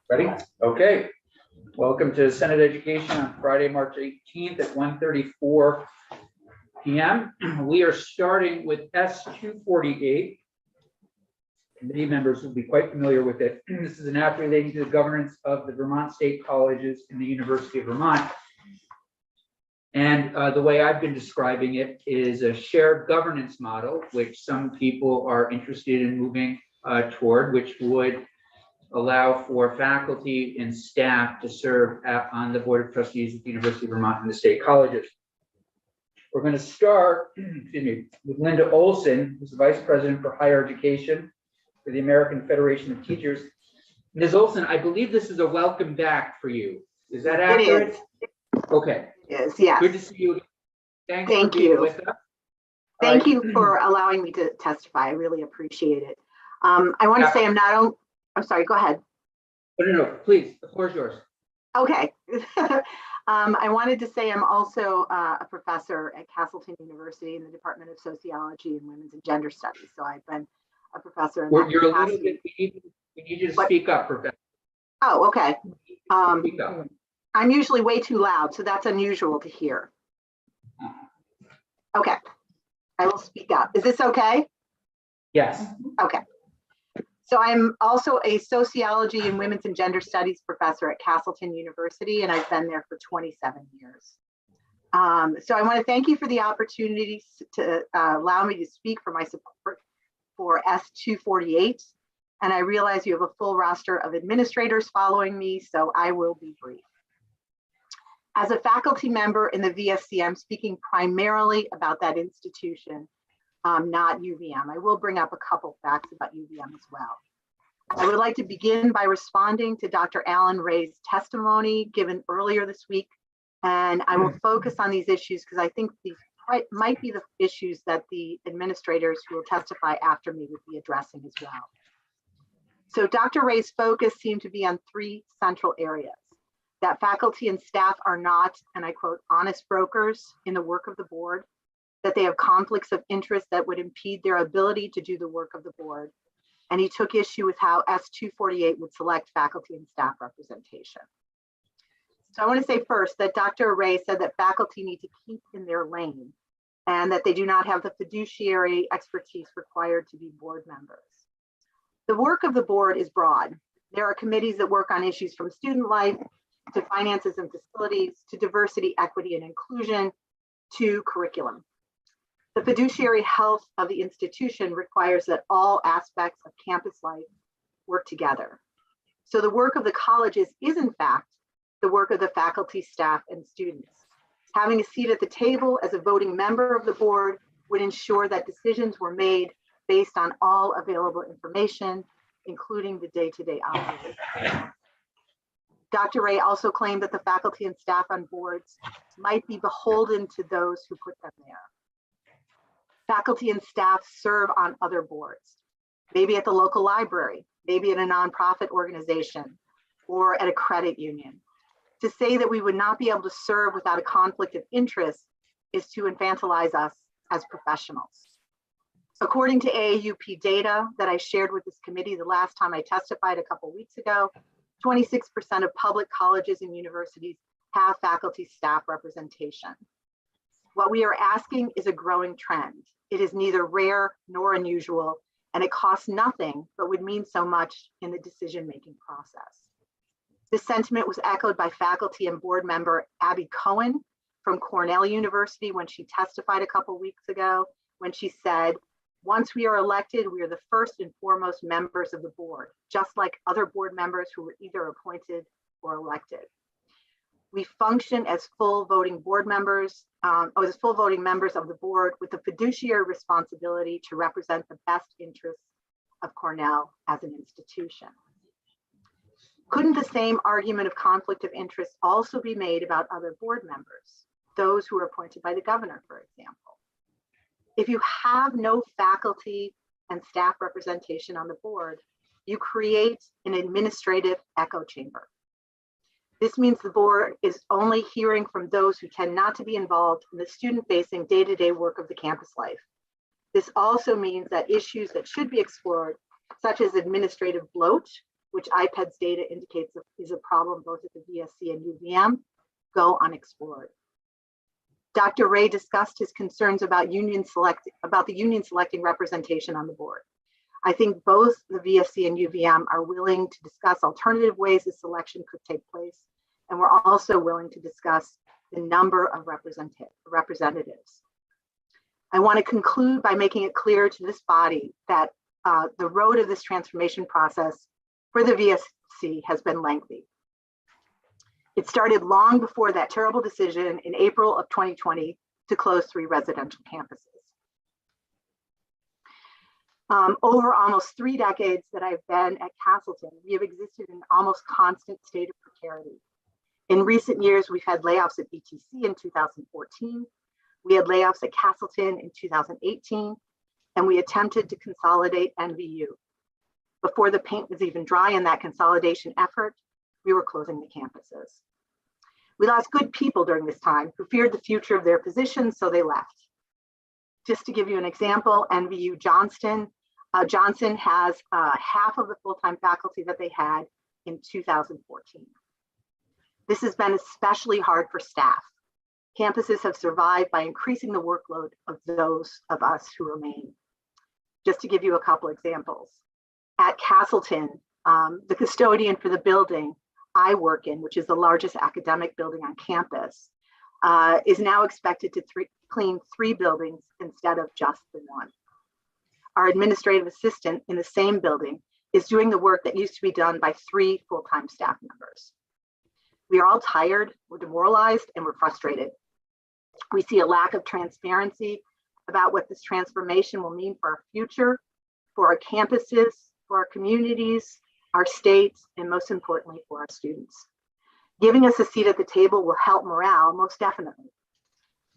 Ready? Okay. Welcome to Senate Education on Friday, March 18th at 1:34 p.m. We are starting with S-248. Committee members will be quite familiar with it. This is an act relating to the governance of the Vermont State Colleges and the University of Vermont. And the way I've been describing it is a shared governance model, which some people are interested in moving toward, which would allow for faculty and staff to serve on the Board of Trustees at the University of Vermont and the state colleges. We're going to start with Linda Olsen, who's the Vice President for Higher Education for the American Federation of Teachers. Ms. Olsen, I believe this is a welcome back for you. Is that accurate? It is. Okay. It is, yes. Good to see you. Thank you. With us. Thank you for allowing me to testify. I really appreciate it. I want to say I'm sorry, go ahead. No, please, the floor is yours. Okay. I wanted to say I'm also a professor at Castleton University in the Department of Sociology and Women's and Gender Studies. So I've been a professor in that You're a capacity. little bit, we need you to speak up, Professor. Oh, okay. Speak up. I'm usually way too loud, so that's unusual to hear. Okay, I will speak up. Is this okay? Yes. Okay. So I'm also a sociology and women's and gender studies professor at Castleton University, and I've been there for 27 years. So I want to thank you for the opportunity to allow me to speak for my support for S-248. And I realize you have a full roster of administrators following me, so I will be brief. As a faculty member in the VSC, I'm speaking primarily about that institution, not UVM. I will bring up a couple facts about UVM as well. I would like to begin by responding to Dr. Alan Ray's testimony given earlier this week, and I will focus on these issues because I think these might be the issues that the administrators who will testify after me would be addressing as well. So Dr. Ray's focus seemed to be on three central areas: that faculty and staff are not, and I quote, honest brokers in the work of the board, that they have conflicts of interest that would impede their ability to do the work of the board. And he took issue with how S-248 would select faculty and staff representation. So I want to say first that Dr. Ray said that faculty need to keep in their lane and that they do not have the fiduciary expertise required to be board members. The work of the board is broad. There are committees that work on issues from student life to finances and facilities, to diversity, equity, and inclusion, to curriculum. The fiduciary health of the institution requires that all aspects of campus life work together. So the work of the colleges is in fact the work of the faculty, staff, and students. Having a seat at the table as a voting member of the board would ensure that decisions were made based on all available information, including the day-to-day operations. Dr. Ray also claimed that the faculty and staff on boards might be beholden to those who put them there. Faculty and staff serve on other boards, maybe at the local library, maybe at a nonprofit organization, or at a credit union. To say that we would not be able to serve without a conflict of interest is to infantilize us as professionals. According to AAUP data that I shared with this committee the last time I testified a couple weeks ago, 26% of public colleges and universities have faculty staff representation. What we are asking is a growing trend. It is neither rare nor unusual, and it costs nothing, but would mean so much in the decision-making process. This sentiment was echoed by faculty and board member Abby Cohen from Cornell University when she testified a couple weeks ago, when she said, "Once we are elected, we are the first and foremost members of the board, just like other board members who were either appointed or elected. We function as full voting board members, as full voting members of the board with the fiduciary responsibility to represent the best interests of Cornell as an institution." Couldn't the same argument of conflict of interest also be made about other board members, those who are appointed by the governor, for example? If you have no faculty and staff representation on the board, you create an administrative echo chamber. This means the board is only hearing from those who tend not to be involved in the student-facing day-to-day work of the campus life. This also means that issues that should be explored, such as administrative bloat which IPED's data indicates is a problem both at the VSC and UVM, go unexplored. Dr. Ray discussed his concerns about the union selecting representation on the board. I think both the VSC and UVM are willing to discuss alternative ways the selection could take place, and we're also willing to discuss the number of representatives. I want to conclude by making it clear to this body that the road of this transformation process for the VSC has been lengthy. It started long before that terrible decision in April of 2020 to close 3 residential campuses. Over almost 3 decades that I've been at Castleton, we have existed in almost constant state of precarity. In recent years, we've had layoffs at BTC in 2014. We had layoffs at Castleton in 2018, and we attempted to consolidate NVU. Before the paint was even dry in that consolidation effort, we were closing the campuses. We lost good people during this time who feared the future of their positions, so they left. Just to give you an example, NVU Johnson has half of the full-time faculty that they had in 2014. This has been especially hard for staff. Campuses have survived by increasing the workload of those of us who remain. Just to give you a couple examples. At Castleton, the custodian for the building I work in, which is the largest academic building on campus, is now expected to clean 3 buildings instead of just the 1. Our administrative assistant in the same building is doing the work that used to be done by 3 full-time staff members. We are all tired, we're demoralized, and we're frustrated. We see a lack of transparency about what this transformation will mean for our future, for our campuses, for our communities, our states, and most importantly, for our students. Giving us a seat at the table will help morale, most definitely.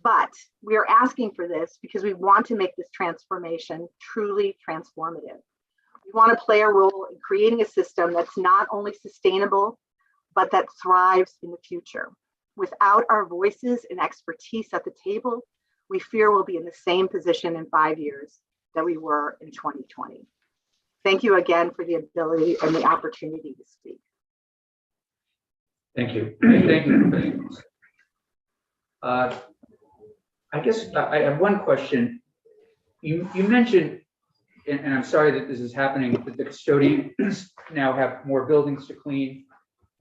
But we are asking for this because we want to make this transformation truly transformative. We want to play a role in creating a system that's not only sustainable, but that thrives in the future. Without our voices and expertise at the table, we fear we'll be in the same position in 5 years that we were in 2020. Thank you again for the ability and the opportunity to speak. Thank you. Thank you. I guess I have one question. You mentioned, and I'm sorry that this is happening, that the custodians now have more buildings to clean,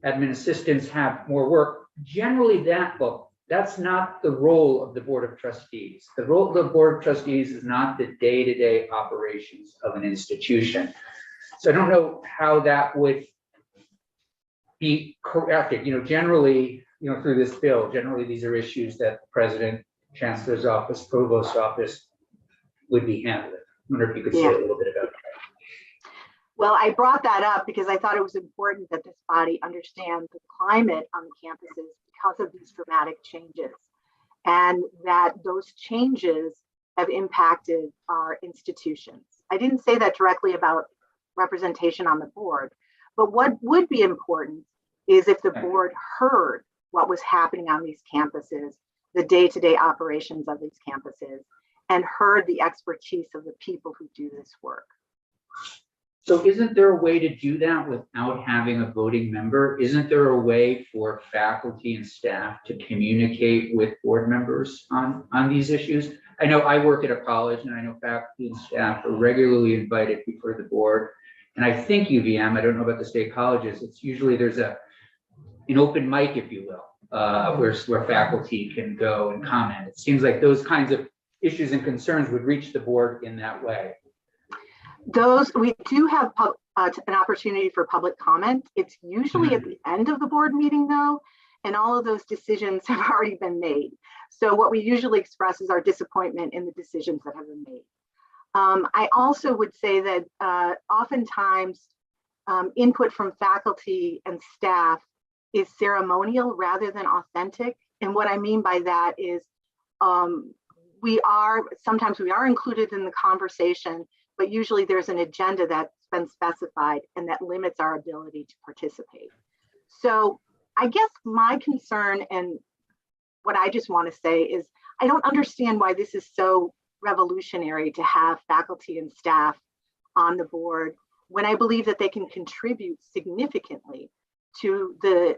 admin assistants have more work. Generally, that's not the role of the Board of Trustees. The role of the Board of Trustees is not the day-to-day operations of an institution. So I don't know how that would be corrected. Generally, through this bill, generally these are issues that the President, Chancellor's Office, Provost's Office would be handling. I wonder if you could say a little bit about that. Well, I brought that up because I thought it was important that this body understand the climate on the campuses because of these dramatic changes, and that those changes have impacted our institutions. I didn't say that directly about representation on the board, but what would be important is if the board heard what was happening on these campuses, the day-to-day operations of these campuses, and heard the expertise of the people who do this work. So isn't there a way to do that without having a voting member? Isn't there a way for faculty and staff to communicate with board members on these issues? I know I work at a college, and I know faculty and staff are regularly invited before the board. And I think UVM, I don't know about the state colleges, it's usually there's an open mic, if you will, where faculty can go and comment. It seems like those kinds of issues and concerns would reach the board in that way. We do have an opportunity for public comment. It's usually at the end of the board meeting though, and all of those decisions have already been made. So what we usually express is our disappointment in the decisions that have been made. I also would say that oftentimes input from faculty and staff is ceremonial rather than authentic. And what I mean by that is sometimes we are included in the conversation, but usually there's an agenda that's been specified and that limits our ability to participate. So I guess my concern and what I just want to say is I don't understand why this is so revolutionary to have faculty and staff on the board when I believe that they can contribute significantly to the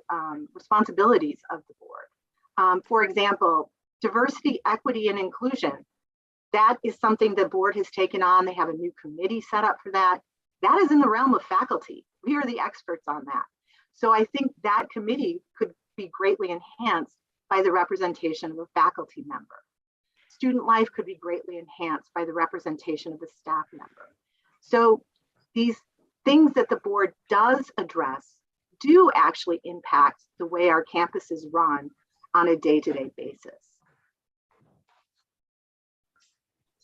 responsibilities of the board. For example, diversity, equity, and inclusion. That is something the board has taken on. They have a new committee set up for that. That is in the realm of faculty. We are the experts on that. So I think that committee could be greatly enhanced by the representation of a faculty member. Student life could be greatly enhanced by the representation of a staff member. So these things that the board does address do actually impact the way our campuses run on a day-to-day basis.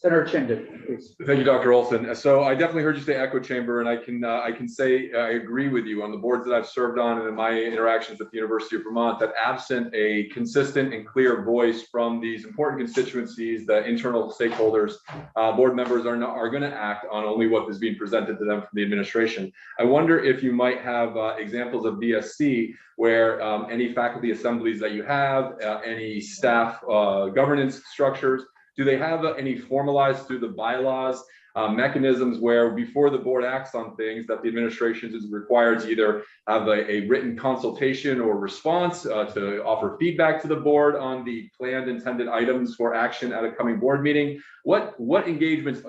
Senator Chinden, please. Thank you, Dr. Olsen. So I definitely heard you say echo chamber, and I can say I agree with you on the boards that I've served on and in my interactions at the University of Vermont, that absent a consistent and clear voice from these important constituencies, the internal stakeholders, board members are going to act on only what is being presented to them from the administration. I wonder if you might have examples of BSC where any faculty assemblies that you have, any staff governance structures, do they have any formalized through the bylaws mechanisms where before the board acts on things that the administration is required to either have a written consultation or response to offer feedback to the board on the planned intended items for action at a coming board meeting? What engagements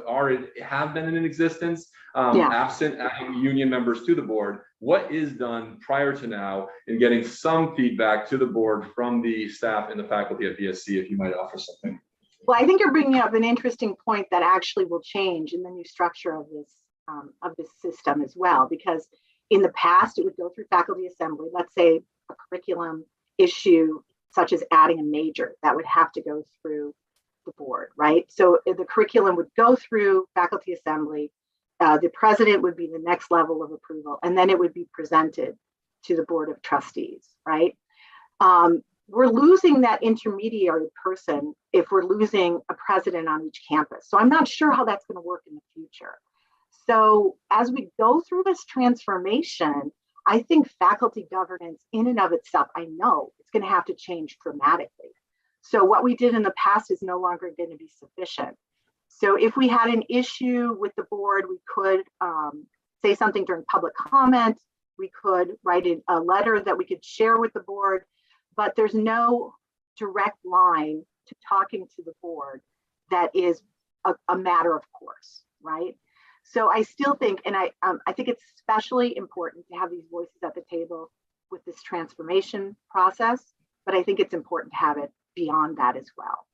have been in existence absent adding union members to the board? What is done prior to now in getting some feedback to the board from the staff and the faculty at BSC, if you might offer something? Well, I think you're bringing up an interesting point that actually will change in the new structure of this system as well, because in the past it would go through faculty assembly. Let's say a curriculum issue such as adding a major, that would have to go through the board, right? So the curriculum would go through faculty assembly. The president would be the next level of approval, and then it would be presented to the board of trustees, right? We're losing that intermediary person if we're losing a president on each campus. So I'm not sure how that's going to work in the future. So as we go through this transformation, I think faculty governance in and of itself, I know it's going to have to change dramatically. So what we did in the past is no longer going to be sufficient. So if we had an issue with the board, we could say something during public comment. We could write a letter that we could share with the board. But there's no direct line to talking to the board that is a matter of course, right? So I still think, and I think it's especially important to have these voices at the table with this transformation process, but I think it's important to have it beyond that as well.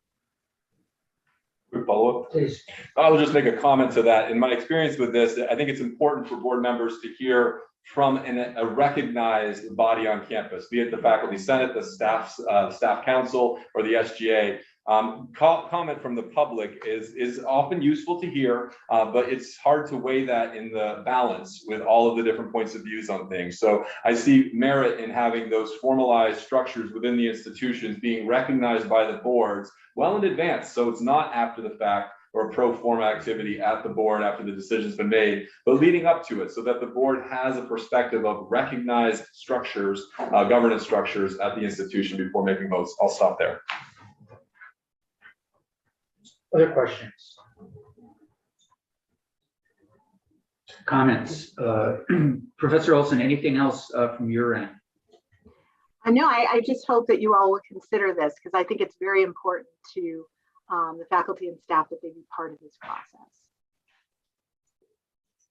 Quick follow-up. Please. I'll just make a comment to that. In my experience with this, I think it's important for board members to hear from a recognized body on campus, be it the faculty senate, the staff council, or the SGA. Comment from the public is often useful to hear, but it's hard to weigh that in the balance with all of the different points of views on things. So I see merit in having those formalized structures within the institutions being recognized by the boards well in advance, so it's not after the fact or a pro forma activity at the board after the decision's been made, but leading up to it so that the board has a perspective of recognized structures, governance structures at the institution before making votes. I'll stop there. Other questions? Comments? Professor Olsen, anything else from your end? No, I just hope that you all will consider this, because I think it's very important to the faculty and staff that they be part of this process.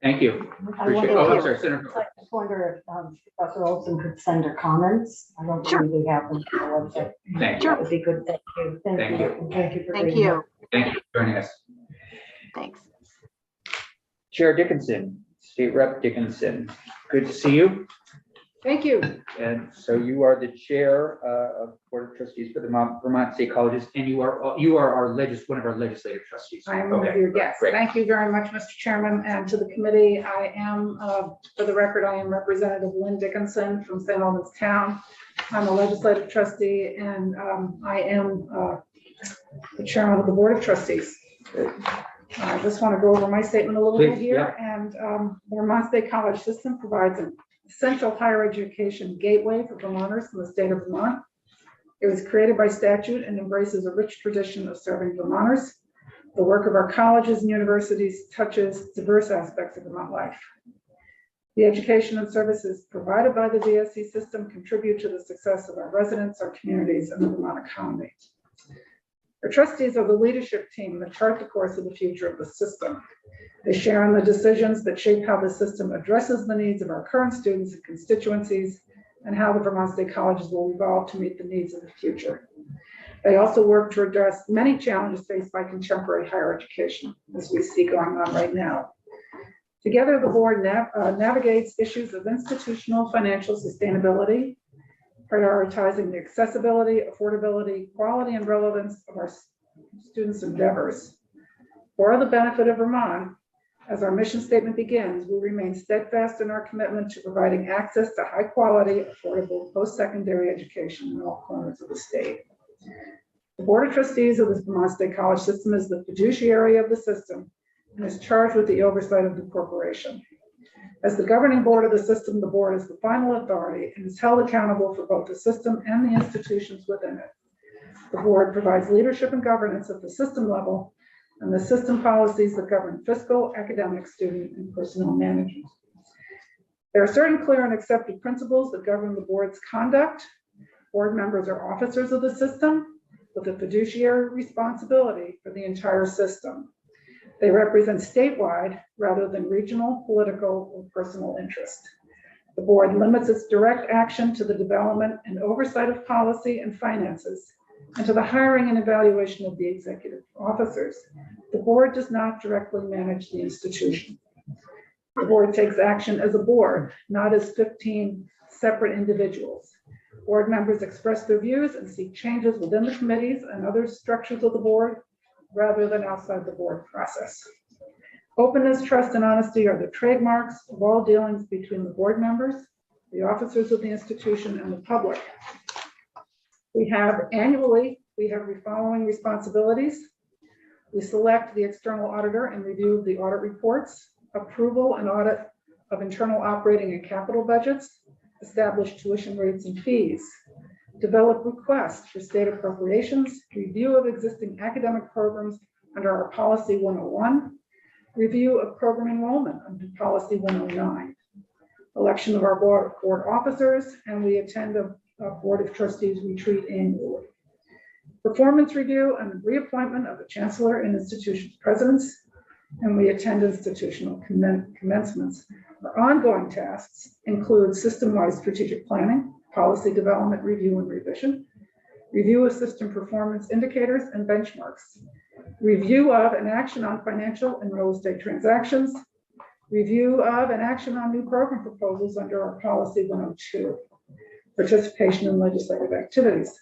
Thank you. Appreciate it. Oh, I'm sorry, Senator. I just wonder if Professor Olsen could send her comments. I don't Sure. think we have them on the website. Thank Sure. you. That would be good. Thank you. Thank you. And thank you for Thank being you. here. Thank you for joining us. Thanks. Chair Dickinson, State Rep Dickinson, good to see you. Thank you. And so you are the chair of Board of Trustees for the Vermont State Colleges, and you are one of our legislative trustees. I am one of your guests. Great. Thank you very much, Mr. Chairman, and to the committee. I am, for the record, I am Representative Lynn Dickinson from St. Albans Town. I'm a legislative trustee, and I am the chairman of the Board of Trustees. I just want to go over my statement a little bit Please, here. And the Vermont State College system provides an essential higher education gateway for Vermonters in the state of Vermont. It was created by statute and embraces a rich tradition of serving Vermonters. The work of our colleges and universities touches diverse aspects of Vermont life. The education and services provided by the VSC system contribute to the success of our residents, our communities, and the Vermont economy. Our trustees are the leadership team that chart the course of the future of the system. They share in the decisions that shape how the system addresses the needs of our current students and constituencies, and how the Vermont State Colleges will evolve to meet the needs of the future. They also work to address many challenges faced by contemporary higher education, as we see going on right now. Together, the board navigates issues of institutional financial sustainability, prioritizing the accessibility, affordability, quality, and relevance of our students' endeavors. For the benefit of Vermont, as our mission statement begins, we remain steadfast in our commitment to providing access to high-quality, affordable post-secondary education in all corners of the state. The Board of Trustees of the Vermont State College System is the fiduciary of the system and is charged with the oversight of the corporation. As the governing board of the system, the board is the final authority and is held accountable for both the system and the institutions within it. The board provides leadership and governance at the system level and the system policies that govern fiscal, academic, student, and personnel management. There are certain clear and accepted principles that govern the board's conduct. Board members are officers of the system with a fiduciary responsibility for the entire system. They represent statewide rather than regional, political, or personal interest. The board limits its direct action to the development and oversight of policy and finances, and to the hiring and evaluation of the executive officers. The board does not directly manage the institution. The board takes action as a board, not as 15 separate individuals. Board members express their views and seek changes within the committees and other structures of the board, rather than outside the board process. Openness, trust, and honesty are the trademarks of all dealings between the board members, the officers of the institution, and the public. Annually, we have the following responsibilities. We select the external auditor and review the audit reports, approval and audit of internal operating and capital budgets, establish tuition rates and fees, develop requests for state appropriations, review of existing academic programs under our Policy 101, review of program enrollment under Policy 109, election of our board officers, and we attend a Board of Trustees retreat annually. Performance review and reappointment of the Chancellor and institution's presidents, and we attend institutional commencements. Our ongoing tasks include system-wide strategic planning, policy development, review and revision, review of system performance indicators and benchmarks, review of and action on financial and real estate transactions, review of and action on new program proposals under our Policy 102, participation in legislative activities.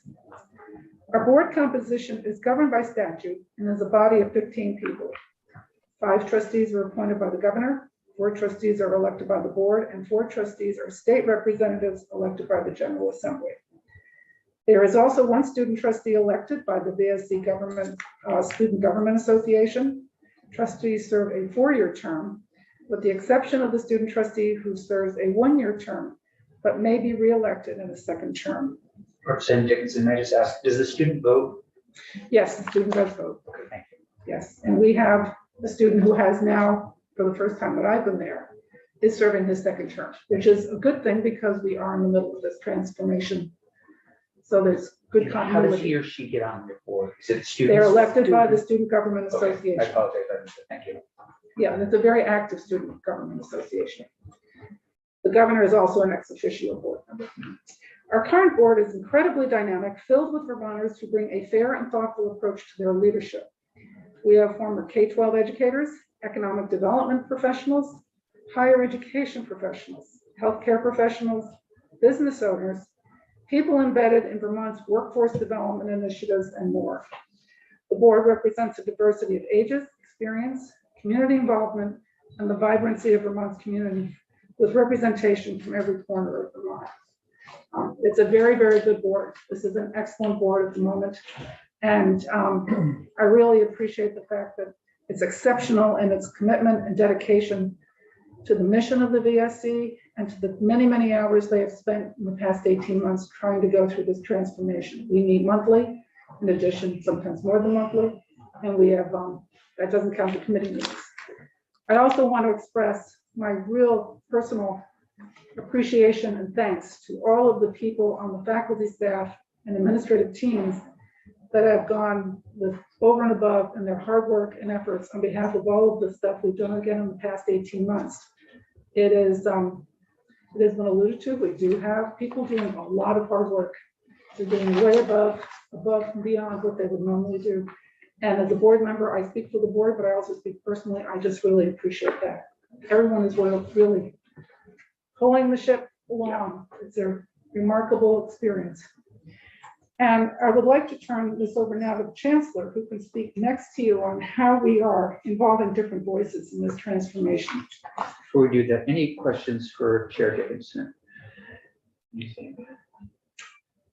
Our board composition is governed by statute and is a body of 15 people. 5 trustees are appointed by the governor, 4 trustees are elected by the board, and 4 trustees are state representatives elected by the General Assembly. There is also 1 student trustee elected by the VSC Student Government Association. Trustees serve a 4-year term, with the exception of the student trustee who serves a 1-year term, but may be reelected in a 2nd term. Representative Dickinson, I just asked, does the student vote? Yes, the student does vote. Okay, thank you. Yes, and we have a student who has now, for the first time that I've been there, is serving his 2nd term, which is a good thing because we are in the middle of this transformation. So there's good How does he continuity. or she get on the board? Is it students? They're elected by the Student Government Okay, I Association. apologize, I missed it. Thank you. Yeah, and it's a very active student government association. The governor is also an ex officio board member. Our current board is incredibly dynamic, filled with Vermonters who bring a fair and thoughtful approach to their leadership. We have former K-12 educators, economic development professionals, higher education professionals, healthcare professionals, business owners, people embedded in Vermont's workforce development initiatives, and more. The board represents a diversity of ages, experience, community involvement, and the vibrancy of Vermont's community, with representation from every corner of Vermont. It's a very, very good board. This is an excellent board at the moment. And I really appreciate the fact that it's exceptional in its commitment and dedication to the mission of the VSC and to the many, many hours they have spent in the past 18 months trying to go through this transformation. We meet monthly, in addition, sometimes more than monthly, and we have, that doesn't count the committee meetings. I also want to express my real personal appreciation and thanks to all of the people on the faculty, staff, and administrative teams that have gone with over and above in their hard work and efforts on behalf of all of the stuff we've done again in the past 18 months. It has been alluded to, we do have people doing a lot of hard work. They're doing way above and beyond what they would normally do. And as a board member, I speak for the board, but I also speak personally. I just really appreciate that. Everyone is really pulling the ship along. It's a remarkable experience. And I would like to turn this over now to the Chancellor, who can speak next to you on how we are involving different voices in this transformation. Before we do that, any questions for Chair Dickinson?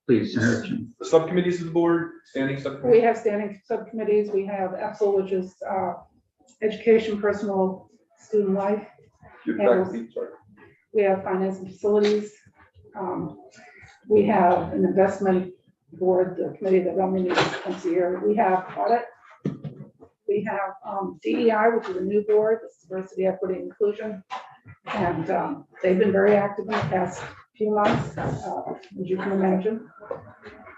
Please, Senator Chin. The subcommittees of the board, standing We subcommittee. have standing subcommittees. We have EPSL, which is education, personal, student life. Faculty, sorry. We have finance and facilities. We have an investment board, the committee that only meets once a year. We have audit. We have DEI, which is a new board, this is diversity, equity, and inclusion. And they've been very active in the past few months, as you can imagine.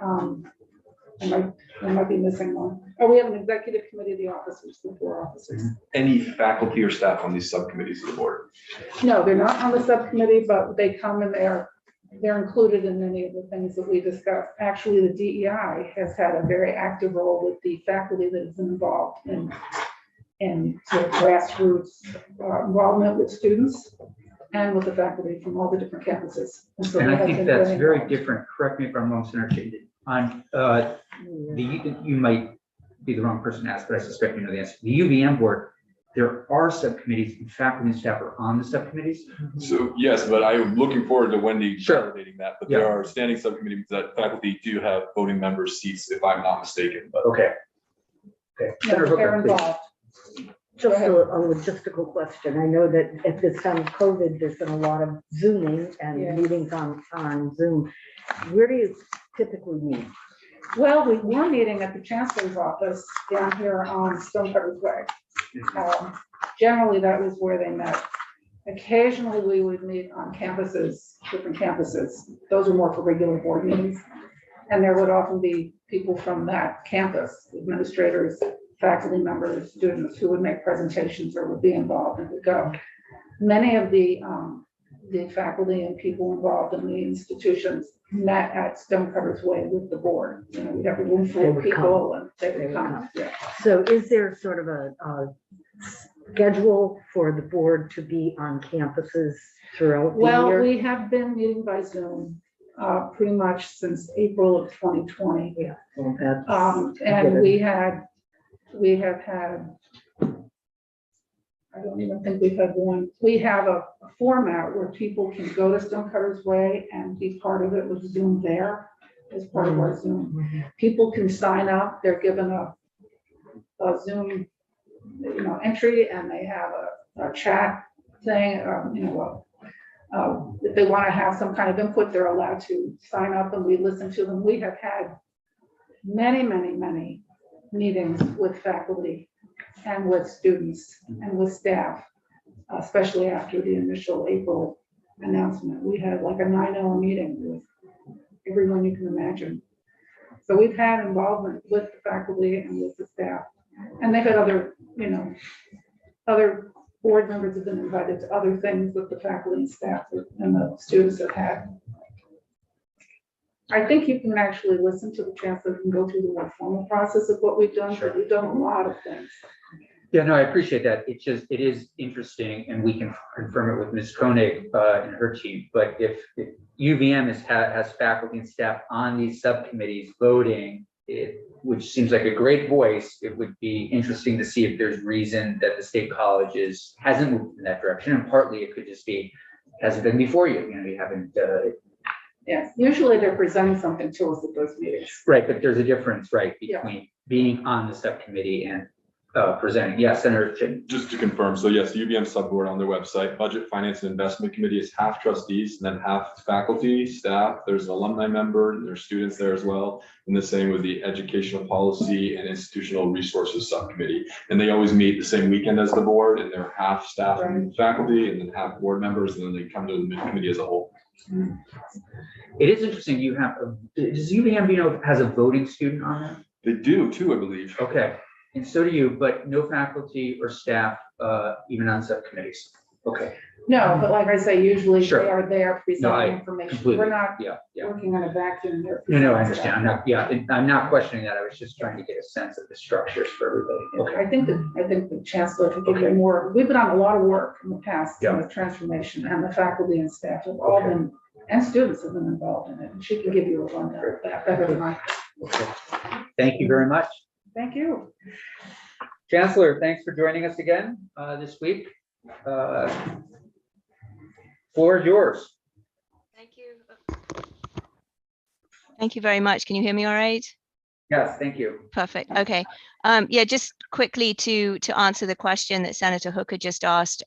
I might be missing one. Oh, we have an executive committee of the officers, the 4 officers. Any faculty or staff on these subcommittees of the board? No, they're not on the subcommittee, but they come and they're included in many of the things that we discussed. Actually, the DEI has had a very active role with the faculty that is involved in sort of grassroots involvement with students and with the faculty from all the different campuses. So And they I have think been that's very involved. different. Correct me if I'm wrong, Senator Chin. On you might be the wrong person to ask, but I suspect you know the answer. The UVM board, there are subcommittees and faculty and staff are on the subcommittees. So yes, but I'm looking forward to Wendy Sure. validating that. But Yeah. there are standing subcommittees that faculty do have voting member seats, if I'm not mistaken. But Okay. Okay. Yeah, Senator they're Hooker, please. involved. Just ahead. a logistical question. I know that at this time of COVID, there's been a lot of Zooming and Yeah. meetings on Zoom. Where do you typically meet? Well, we were meeting at the Chancellor's office down here on Stonecutters Way. Generally, that was where they met. Occasionally, we would meet on campuses, different campuses. Those are more for regular board meetings. And there would often be people from that campus, administrators, faculty members, students who would make presentations or would be involved and would go. Many of the faculty and people involved in the institutions met at Stonecutters Way with the board. You know, we'd have a room full They of would people and they They would would come. come. Yeah. So is there sort of a schedule for the board to be on campuses throughout the Well, year? we have been meeting by Zoom pretty much since April of 2020. Well, that's And given. we have had, I don't even think we've had one. We have a format where people can go to Stonecutters Way and be part of it with Zoom there as part of our Zoom. Mhm. People can sign up, they're given a Zoom, entry, and they have a chat thing, if they want to have some kind of input, they're allowed to sign up and we listen to them. We have had many, many, many meetings with faculty and with students and with staff, especially after the initial April announcement. We had like a 9-hour meeting with everyone you can imagine. So we've had involvement with the faculty and with the staff. And they've had other board members have been invited to other things that the faculty and staff and the students have had. I think you can actually listen to the Chancellor and go through the more formal process of what we've done, but we've done a lot of things. Yeah, no, I appreciate that. It is interesting, and we can confirm it with Ms. Koenig and her team. But if UVM has faculty and staff on these subcommittees voting, which seems like a great voice, it would be interesting to see if there's reason that the state colleges hasn't moved in that direction. And partly it could just be, hasn't been before you, you haven't. Yes, usually they're presenting something to us at those meetings. Right, but there's a difference, right, Yeah. between being on the subcommittee and presenting. Yes, Senator Chin. Just to confirm, so yes, the UVM subboard on their website, Budget, Finance, and Investment Committee is half trustees and then half faculty, staff. There's an alumni member, and there's students there as well. And the same with the Educational Policy and Institutional Resources Subcommittee. And they always meet the same weekend as the board, and they're half staff and faculty, and then half board members, and then they come to the committee as a whole. It is interesting. You have, does UVM, you know, has a voting student on it? They do too, I believe. Okay. And so do you, but no faculty or staff, even on subcommittees. Okay. No, but like I say, usually Sure. they are there No, I presenting information. completely- We're not Yeah, yeah. working on a vacuum there. No, I understand. I'm not, yeah, I'm not questioning that. I was just trying to get a sense of the structures for everybody. Okay. I think the chancellor can give you more. We've been on a lot of work in the past Yeah. with transformation, and the faculty and staff have all been, and students have been involved in it. And she can give you a rundown of that better than I can. Okay. Thank you very much. Thank you. Chancellor, thanks for joining us again this week. Floor is yours. Thank you. Thank you very much. Can you hear me all right? Yes, thank you. Perfect. Okay. Yeah, just quickly to answer the question that Senator Hooker just asked.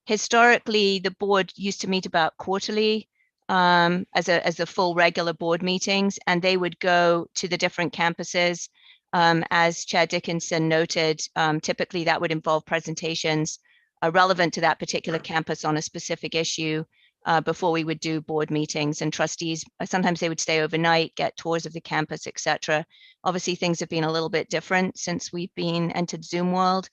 Historically, the board used to meet about quarterly as a full regular board meetings, and they would go to the different campuses. As Chair Dickinson noted, typically that would involve presentations relevant to that particular campus on a specific issue before we would do board meetings, and trustees, sometimes they would stay overnight, get tours of the campus, etc. Obviously, things have been a little bit different since we've been entered Zoom world.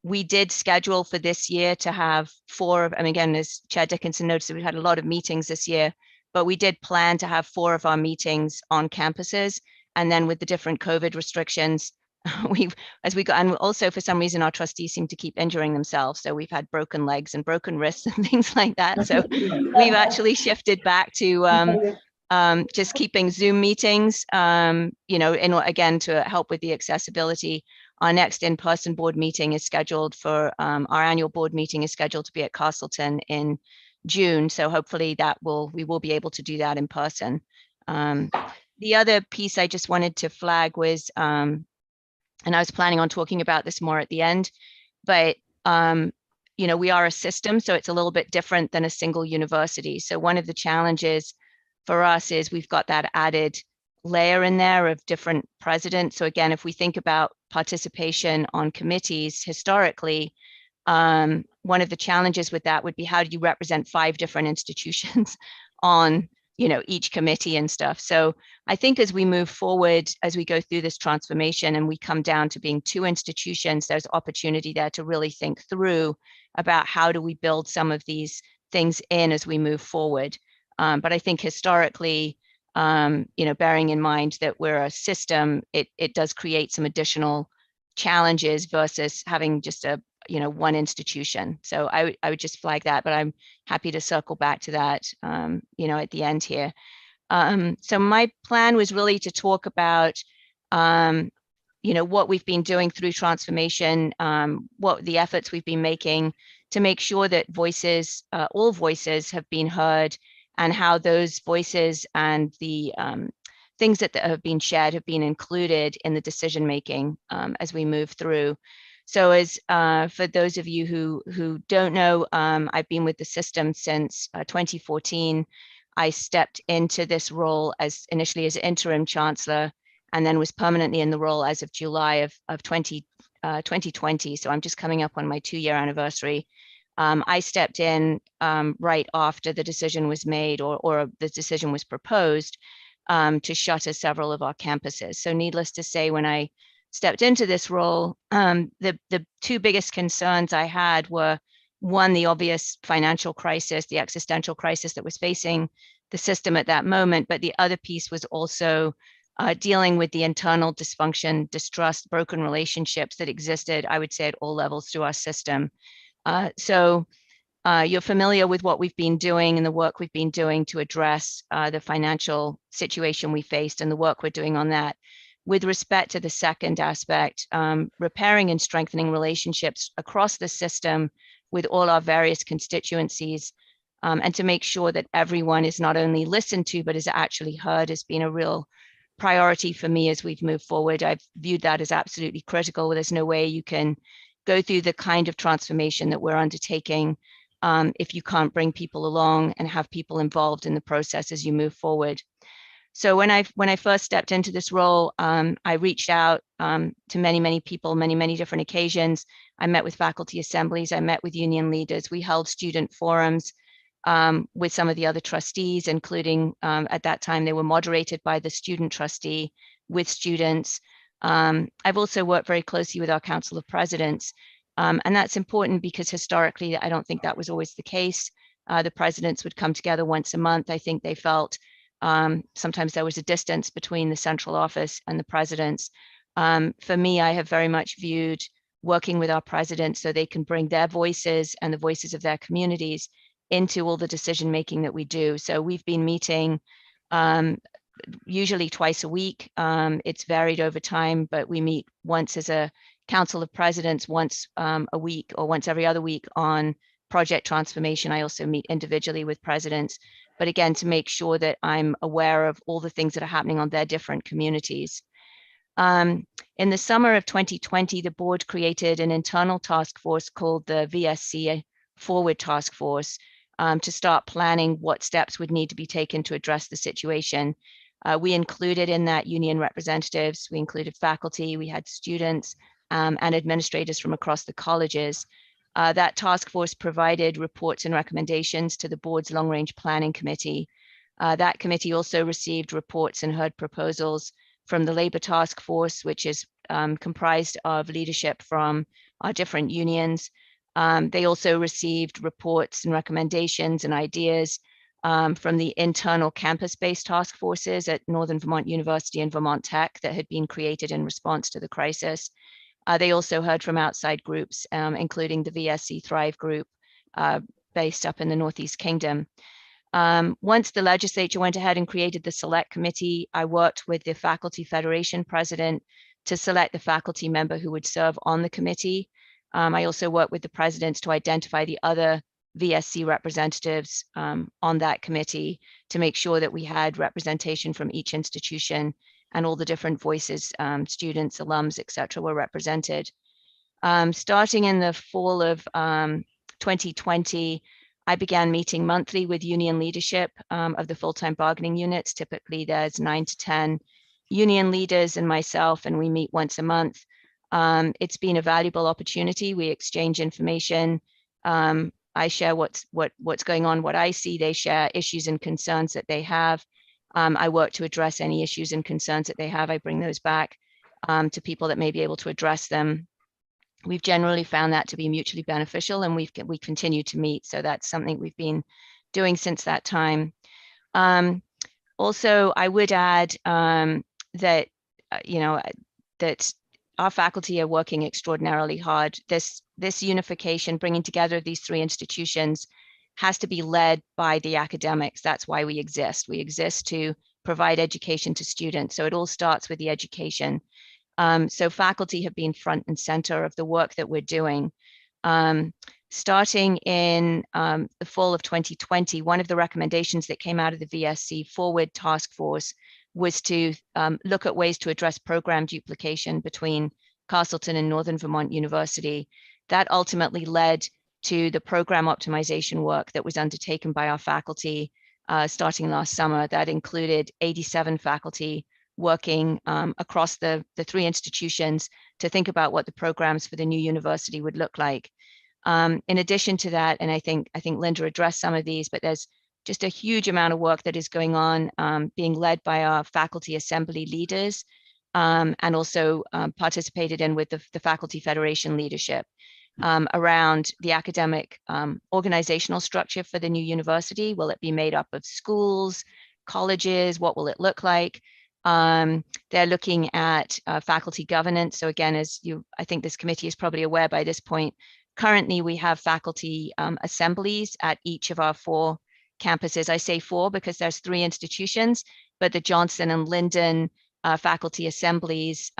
We did schedule for this year to have 4 of, and again, as Chair Dickinson noticed, we had a lot of meetings this year, but we did plan to have 4 of our meetings on campuses. And then with the different COVID restrictions, and also for some reason, our trustees seem to keep injuring themselves. So we've had broken legs and broken wrists and things like that. So we've actually shifted back to just keeping Zoom meetings, again, to help with the accessibility. Our next in-person board meeting is scheduled for, our annual board meeting is scheduled to be at Castleton in June. So hopefully we will be able to do that in person. The other piece I just wanted to flag was, and I was planning on talking about this more at the end, but we are a system, so it's a little bit different than a single university. So one of the challenges for us is we've got that added layer in there of different presidents. So again, if we think about participation on committees historically, one of the challenges with that would be, how do you represent 5 different institutions on each committee and stuff. So I think as we move forward, as we go through this transformation and we come down to being 2 institutions, there's opportunity there to really think through about how do we build some of these things in as we move forward. But I think historically, bearing in mind that we're a system, it does create some additional challenges versus having just a one institution. So I would just flag that, but I'm happy to circle back to that, at the end here. So my plan was really to talk about, what we've been doing through transformation, what the efforts we've been making to make sure that all voices have been heard, and how those voices and the things that have been shared have been included in the decision making as we move through. So as for those of you who don't know, I've been with the system since 2014. I stepped into this role initially as interim chancellor, and then was permanently in the role as of July of 2020. So I'm just coming up on my 2-year anniversary. I stepped in right after the decision was made, or the decision was proposed to shutter several of our campuses. So needless to say, when I stepped into this role, the 2 biggest concerns I had were, one, the obvious financial crisis, the existential crisis that was facing the system at that moment. But the other piece was also dealing with the internal dysfunction, distrust, broken relationships that existed, I would say, at all levels through our system. So you're familiar with what we've been doing and the work we've been doing to address the financial situation we faced, and the work we're doing on that. With respect to the second aspect, repairing and strengthening relationships across the system with all our various constituencies, and to make sure that everyone is not only listened to, but is actually heard, has been a real priority for me as we've moved forward. I've viewed that as absolutely critical. There's no way you can go through the kind of transformation that we're undertaking if you can't bring people along and have people involved in the process as you move forward. So when I first stepped into this role, I reached out to many people, many different occasions. I met with faculty assemblies, I met with union leaders, we held student forums with some of the other trustees, including at that time they were moderated by the student trustee with students. I've also worked very closely with our Council of Presidents, and that's important because historically I don't think that was always the case. The presidents would come together once a month. I think they felt sometimes there was a distance between the central office and the presidents. For me, I have very much viewed working with our presidents so they can bring their voices and the voices of their communities into all the decision making that we do. So we've been meeting usually twice a week. It's varied over time, but we meet once as a Council of Presidents, once a week or once every other week on project transformation. I also meet individually with presidents, but again, to make sure that I'm aware of all the things that are happening on their different communities. In the summer of 2020, the board created an internal task force called the VSC Forward Task Force to start planning what steps would need to be taken to address the situation. We included in that union representatives, we included faculty, we had students and administrators from across the colleges. That task force provided reports and recommendations to the board's long-range planning committee. That committee also received reports and heard proposals from the labor task force, which is comprised of leadership from our different unions. They also received reports and recommendations and ideas from the internal campus-based task forces at Northern Vermont University and Vermont Tech that had been created in response to the crisis. They also heard from outside groups, including the VSC Thrive group based up in the Northeast Kingdom. Once the legislature went ahead and created the select committee, I worked with the Faculty Federation president to select the faculty member who would serve on the committee. I also worked with the presidents to identify the other VSC representatives on that committee to make sure that we had representation from each institution and all the different voices, students, alums, et cetera, were represented. Starting in the fall of 2020, I began meeting monthly with union leadership of the full-time bargaining units. Typically, there's 9 to 10 union leaders and myself, and we meet once a month. It's been a valuable opportunity. We exchange information. I share what's going on, what I see. They share issues and concerns that they have. I work to address any issues and concerns that they have. I bring those back to people that may be able to address them. We've generally found that to be mutually beneficial, and we continue to meet. So that's something we've been doing since that time. Also, I would add that that our faculty are working extraordinarily hard. This unification, bringing together of these three institutions, has to be led by the academics. That's why we exist. We exist to provide education to students. So it all starts with the education. So faculty have been front and center of the work that we're doing. Starting in the fall of 2020, one of the recommendations that came out of the VSC Forward Task Force was to look at ways to address program duplication between Castleton and Northern Vermont University. That ultimately led to the program optimization work that was undertaken by our faculty starting last summer. That included 87 faculty working across the three institutions to think about what the programs for the new university would look like. In addition to that, and I think Linda addressed some of these, but there's just a huge amount of work that is going on being led by our faculty assembly leaders and also participated in with the Faculty Federation leadership around the academic organizational structure for the new university. Will it be made up of schools, colleges? What will it look like? They're looking at faculty governance. So again, I think this committee is probably aware by this point, currently we have faculty assemblies at each of our 4 campuses. I say 4 because there's 3 institutions, but the Johnson and Linden faculty assemblies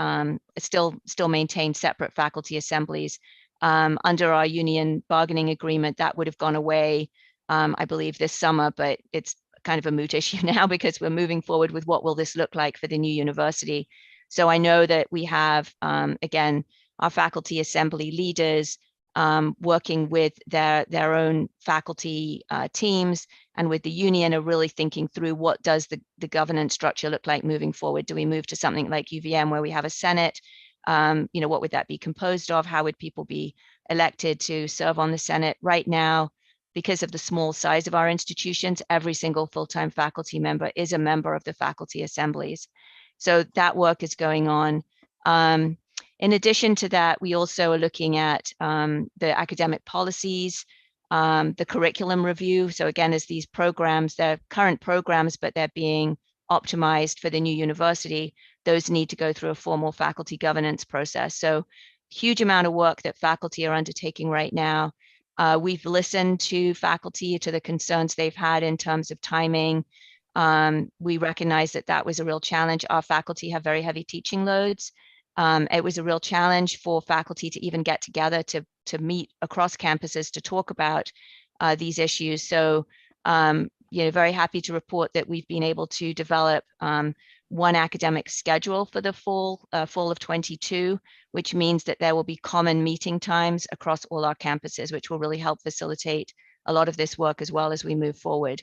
still maintain separate faculty assemblies. Under our union bargaining agreement, that would have gone away, I believe, this summer, but it's kind of a moot issue now because we're moving forward with what will this look like for the new university. So I know that we have, again, our faculty assembly leaders working with their own faculty teams and with the union are really thinking through what does the governance structure look like moving forward. Do we move to something like UVM where we have a Senate? What would that be composed of? How would people be elected to serve on the Senate? Right now, because of the small size of our institutions, every single full-time faculty member is a member of the faculty assemblies. So that work is going on. In addition to that, we also are looking at the academic policies, the curriculum review. So again, as these programs, they're current programs, but they're being optimized for the new university, those need to go through a formal faculty governance process. So huge amount of work that faculty are undertaking right now. We've listened to faculty, to the concerns they've had in terms of timing. We recognize that that was a real challenge. Our faculty have very heavy teaching loads. It was a real challenge for faculty to even get together to meet across campuses to talk about these issues. So, very happy to report that we've been able to develop one academic schedule for the fall of 22, which means that there will be common meeting times across all our campuses, which will really help facilitate a lot of this work as well as we move forward.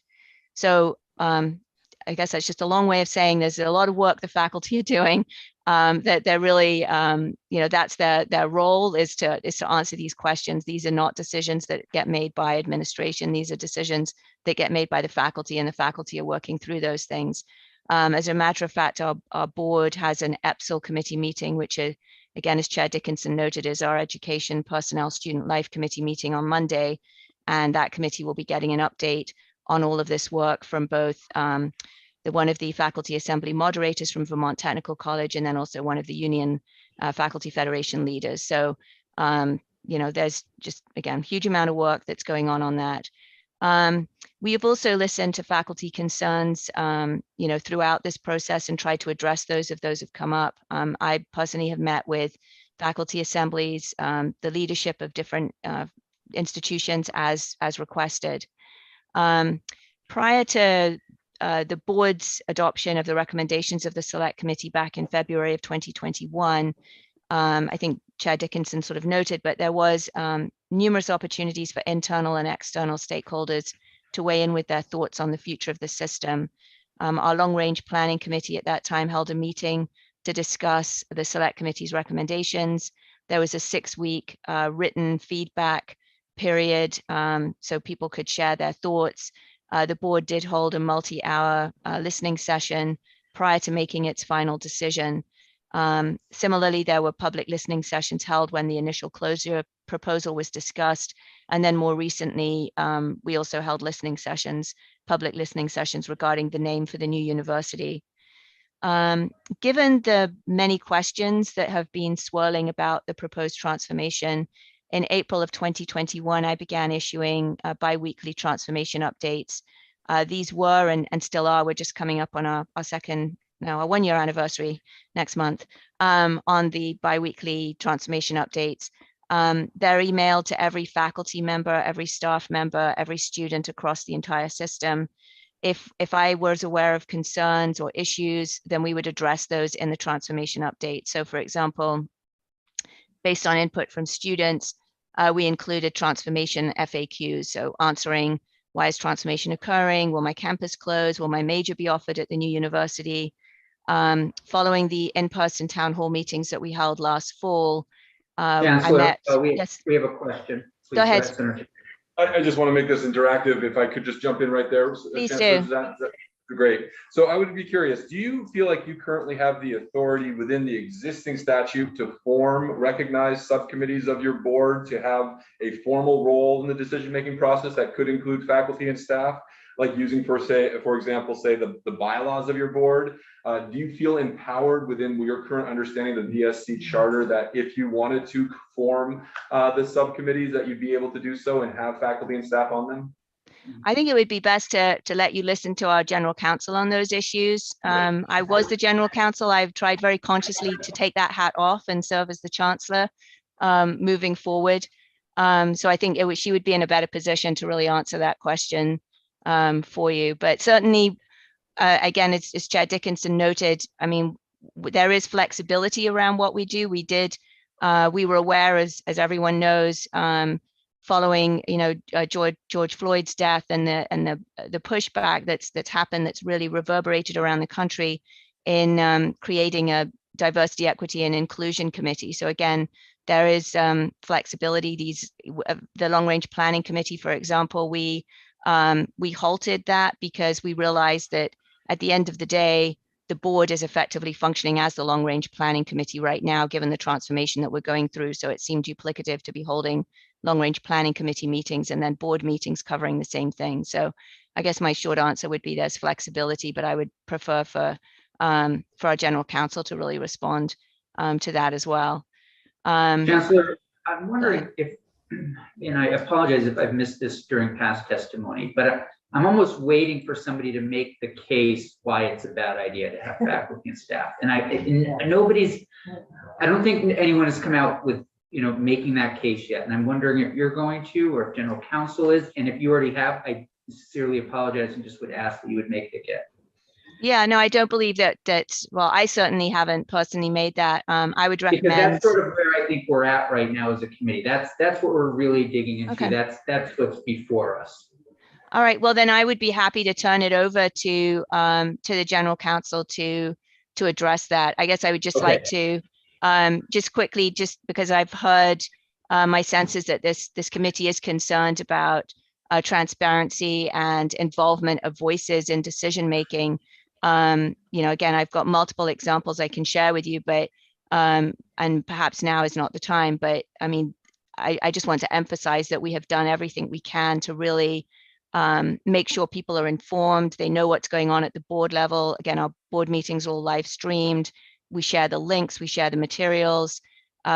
So I guess that's just a long way of saying there's a lot of work the faculty are doing, that they're really, that's their role is to answer these questions. These are not decisions that get made by administration. These are decisions that get made by the faculty, and the faculty are working through those things. As a matter of fact, our board has an EPSL committee meeting, which again, as Chair Dickinson noted, is our Education, Personnel, Student Life Committee meeting on Monday. And that committee will be getting an update on all of this work from both one of the faculty assembly moderators from Vermont Technical College, and then also one of the union faculty federation leaders. So, there's just, again, huge amount of work that's going on that. We have also listened to faculty concerns, throughout this process and tried to address those if those have come up. I personally have met with faculty assemblies, the leadership of different institutions as requested. Prior to the board's adoption of the recommendations of the select committee back in February of 2021, I think Chair Dickinson sort of noted, but there was numerous opportunities for internal and external stakeholders to weigh in with their thoughts on the future of the system. Our long-range planning committee at that time held a meeting to discuss the select committee's recommendations. There was a 6-week written feedback period, so people could share their thoughts. The board did hold a multi-hour listening session prior to making its final decision. Similarly, there were public listening sessions held when the initial closure proposal was discussed. And then more recently, we also held public listening sessions regarding the name for the new university. Given the many questions that have been swirling about the proposed transformation, in April of 2021, I began issuing bi-weekly transformation updates. These were and still are, we're just coming up on our 1-year anniversary next month, on the bi-weekly transformation updates. They're emailed to every faculty member, every staff member, every student across the entire system. If I was aware of concerns or issues, then we would address those in the transformation update. So for example, based on input from students, we included transformation FAQs. So answering, why is transformation occurring? Will my campus close? Will my major be offered at the new university? Following the in-person town hall meetings that we held last fall, Chancellor, yes, we have a question. Please go ahead. Senator. I just want to make this interactive. If I could just jump in right there. Please Chancellor, do. is that great? So I would be curious, do you feel like you currently have the authority within the existing statute to form recognized subcommittees of your board to have a formal role in the decision-making process that could include faculty and staff? Like using, for example, the bylaws of your board. Do you feel empowered within your current understanding of the VSC charter that if you wanted to form the subcommittees that you'd be able to do so and have faculty and staff on them? I think it would be best to let you listen to our general counsel on those issues. I was the general counsel. I've tried very consciously to take that hat off and serve as the chancellor moving forward. So I think she would be in a better position to really answer that question. for you. But certainly, again, as Chair Dickinson noted, I mean, there is flexibility around what we do. We were aware, as everyone knows, following George Floyd's death and the pushback that's happened, that's really reverberated around the country in creating a diversity, equity, and inclusion committee. So again, there is flexibility. The long range planning committee, for example, we halted that because we realized that at the end of the day, the board is effectively functioning as the long range planning committee right now, given the transformation that we're going through. So it seemed duplicative to be holding long range planning committee meetings and then board meetings covering the same thing. So I guess my short answer would be there's flexibility, but I would prefer for our general counsel to really respond to that as well. Chancellor, I'm wondering if, and I apologize if I've missed this during past testimony, but I'm almost waiting for somebody to make the case why it's a bad idea to have faculty and staff. And I don't think anyone has come out with, making that case yet. And I'm wondering if you're going to, or if general counsel is, and if you already have, I sincerely apologize and just would ask that you would make the case. Yeah, no, I don't believe that, well, I certainly haven't personally made that. I would recommend. Because that's sort of where I think we're at right now as a committee. That's what we're really digging into. Okay. That's what's before us. All right, well, then I would be happy to turn it over to the general counsel to address that. I guess I would just like to just quickly, just because I've heard my sense is that this committee is concerned about transparency and involvement of voices in decision making. Again, I've got multiple examples I can share with you, but and perhaps now is not the time. But I mean, I just want to emphasize that we have done everything we can to really make sure people are informed. They know what's going on at the board level. Again, our board meetings are all live streamed. We share the links, we share the materials.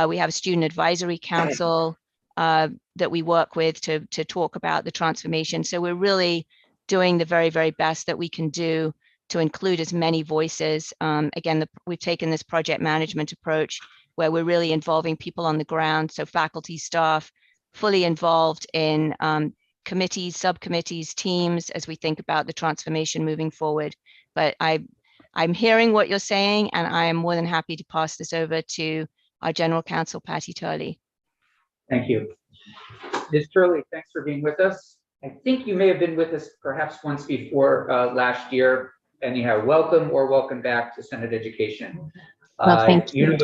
We have a student advisory council that we work with to talk about the transformation. So we're really doing the very, very best that we can do to include as many voices. Again, we've taken this project management approach where we're really involving people on the ground. So faculty, staff, fully involved in committees, subcommittees, teams, as we think about the transformation moving forward. But I'm hearing what you're saying, and I am more than happy to pass this over to our general counsel, Patty Turley. Thank you. Ms. Turley, thanks for being with us. I think you may have been with us perhaps once before last year. Anyhow, welcome back to Senate Education. Well, thank you.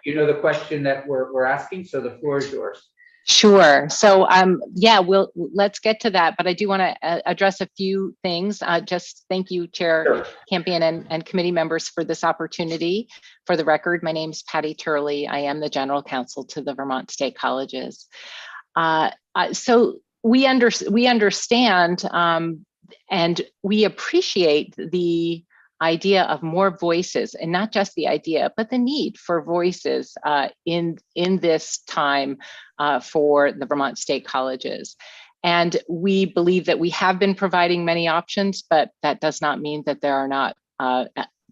You know the question that we're asking, so the floor is yours. Sure. So, let's get to that. But I do want to address a few things. Just thank you, Chair Campion and committee members for this opportunity. For the record, my name is Patty Turley. I am the general counsel to the Vermont State Colleges. So we understand and we appreciate the idea of more voices, and not just the idea, but the need for voices in this time for the Vermont State Colleges. And we believe that we have been providing many options, but that does not mean that there are not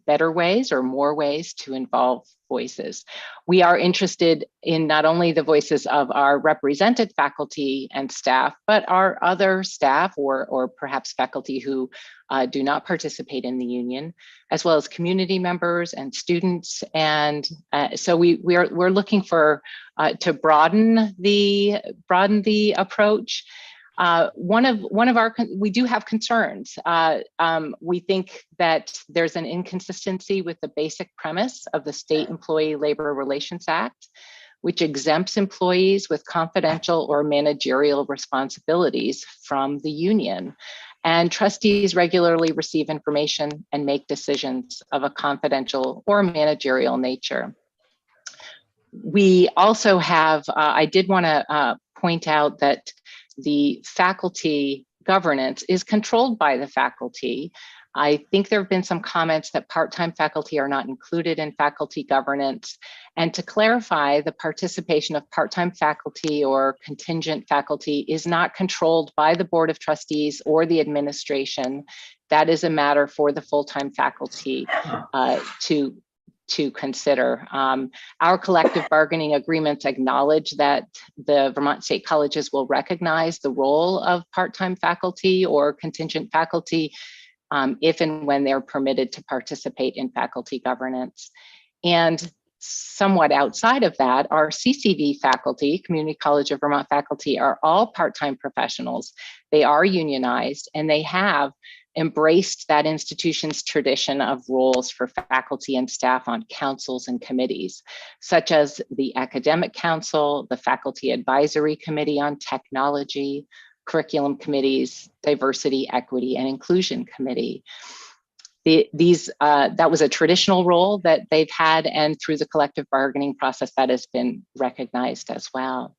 better ways or more ways to involve voices. We are interested in not only the voices of our represented faculty and staff, but our other staff or perhaps faculty who do not participate in the union, as well as community members and students. And so we're looking for to broaden the approach. We do have concerns. We think that there's an inconsistency with the basic premise of the State Employee Labor Relations Act, which exempts employees with confidential or managerial responsibilities from the union. And trustees regularly receive information and make decisions of a confidential or managerial nature. We also have, I did want to point out that the faculty governance is controlled by the faculty. I think there have been some comments that part-time faculty are not included in faculty governance. And to clarify, the participation of part-time faculty or contingent faculty is not controlled by the Board of Trustees or the administration. That is a matter for the full-time faculty to consider. Our collective bargaining agreements acknowledge that the Vermont State Colleges will recognize the role of part-time faculty or contingent faculty if and when they're permitted to participate in faculty governance. And somewhat outside of that, our CCV faculty, Community College of Vermont faculty, are all part-time professionals. They are unionized, and they have embraced that institution's tradition of roles for faculty and staff on councils and committees, such as the Academic Council, the Faculty Advisory Committee on Technology, Curriculum Committees, Diversity, Equity, and Inclusion Committee. That was a traditional role that they've had, and through the collective bargaining process, that has been recognized as well.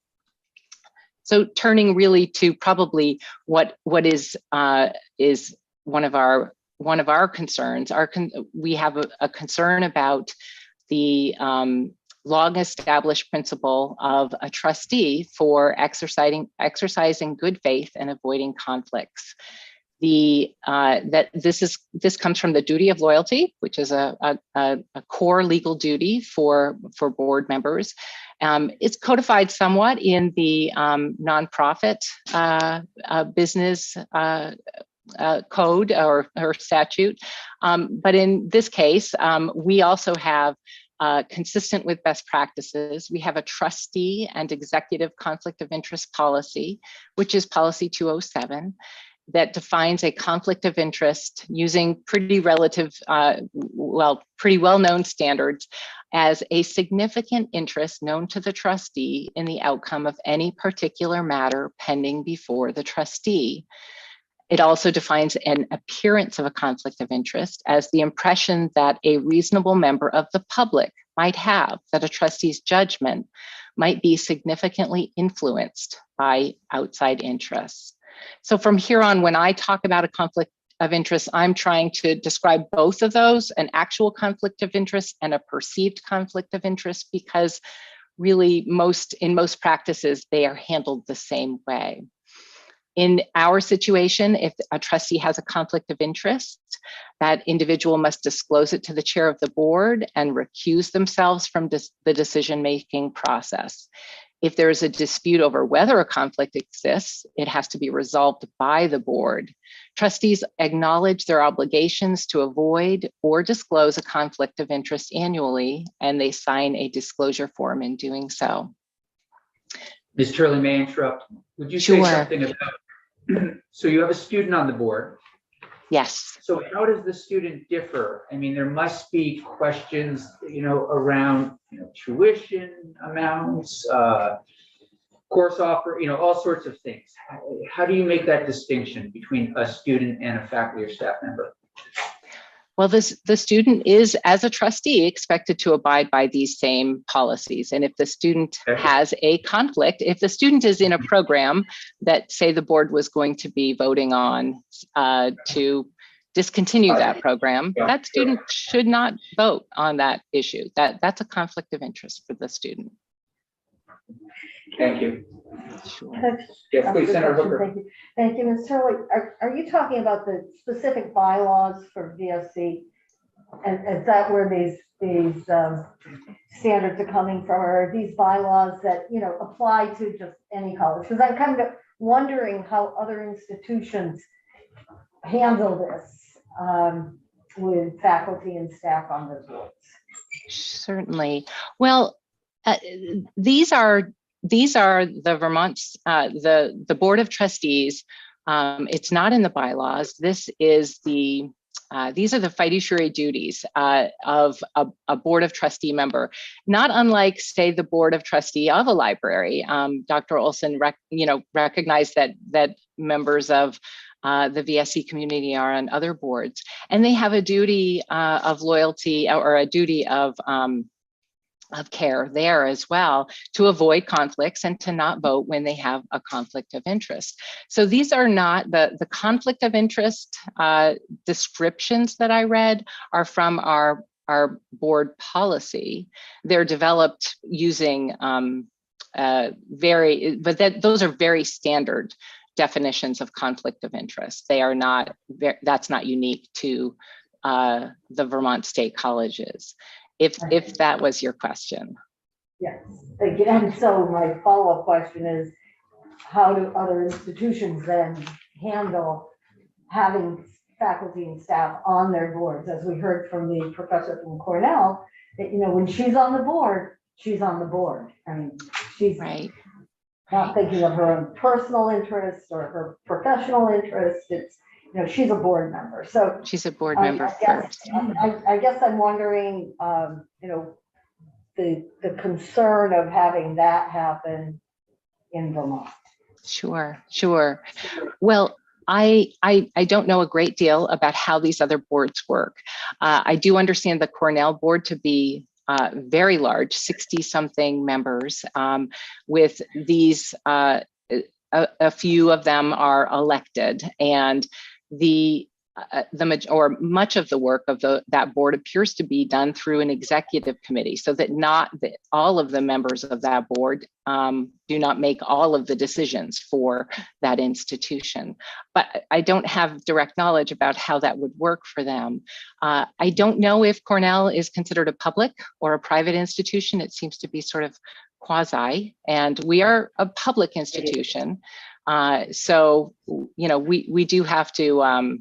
So turning really to probably what is one of our concerns. We have a concern about the long established principle of a trustee for exercising good faith and avoiding conflicts. This comes from the duty of loyalty, which is a core legal duty for board members. It's codified somewhat in the nonprofit business code or statute, but in this case, we also have, consistent with best practices, we have a trustee and executive conflict of interest policy, which is policy 207. That defines a conflict of interest using pretty well-known standards as a significant interest known to the trustee in the outcome of any particular matter pending before the trustee. It also defines an appearance of a conflict of interest as the impression that a reasonable member of the public might have that a trustee's judgment might be significantly influenced by outside interests. So from here on, when I talk about a conflict of interest, I'm trying to describe both of those, an actual conflict of interest and a perceived conflict of interest, because really in most practices, they are handled the same way. In our situation, if a trustee has a conflict of interest, that individual must disclose it to the chair of the board and recuse themselves from the decision-making process. If there is a dispute over whether a conflict exists, it has to be resolved by the board. Trustees acknowledge their obligations to avoid or disclose a conflict of interest annually, and they sign a disclosure form in doing so. Ms. Turley, may I interrupt? Would you say Sure. something about, so you have a student on the board. Yes. So how does the student differ? I mean, there must be questions, around, tuition amounts, course offer, all sorts of things. How do you make that distinction between a student and a faculty or staff member? Well, the student is, as a trustee, expected to abide by these same policies. And if the student has a conflict, if the student is in a program that, say, the board was going to be voting on to discontinue that program, that student should not vote on that issue. That's a conflict of interest for the student. Thank you. Sure. Yes, please, Senator Hooker. Thank you. Thank you, Ms. Turley. Are you talking about the specific bylaws for VSC? And is that where these standards are coming from, or are these bylaws that apply to just any college? Because I'm kind of wondering how other institutions handle this with faculty and staff on the boards. Certainly. Well, these are the Vermont's, the Board of Trustees. It's not in the bylaws. This is these are the fiduciary duties of a Board of Trustee member, not unlike, say, the Board of Trustee of a library. Dr. Olsen recognized that members of the VSC community are on other boards, and they have a duty of loyalty or a duty of care there as well, to avoid conflicts and to not vote when they have a conflict of interest. So these are not the conflict of interest descriptions that I read are from our board policy. They're developed using those are very standard definitions of conflict of interest. They are not, that's not unique to the Vermont State Colleges. if that was your question. Yes, again, so my follow-up question is, how do other institutions then handle having faculty and staff on their boards? As we heard from the professor from Cornell, that, when she's on the board, she's on the board. I mean, she's Right. not thinking of her own personal interests or her professional interests. It's, she's a board member. So She's a board member first. I guess I'm wondering, the concern of having that happen in Vermont. Sure. Well, I don't know a great deal about how these other boards work. I do understand the Cornell board to be very large, 60-something members, with these, a few of them are elected, and much of the work of that board appears to be done through an executive committee, so that not that all of the members of that board do not make all of the decisions for that institution. But I don't have direct knowledge about how that would work for them. I don't know if Cornell is considered a public or a private institution. It seems to be sort of quasi, and we are a public institution. So, we do have to,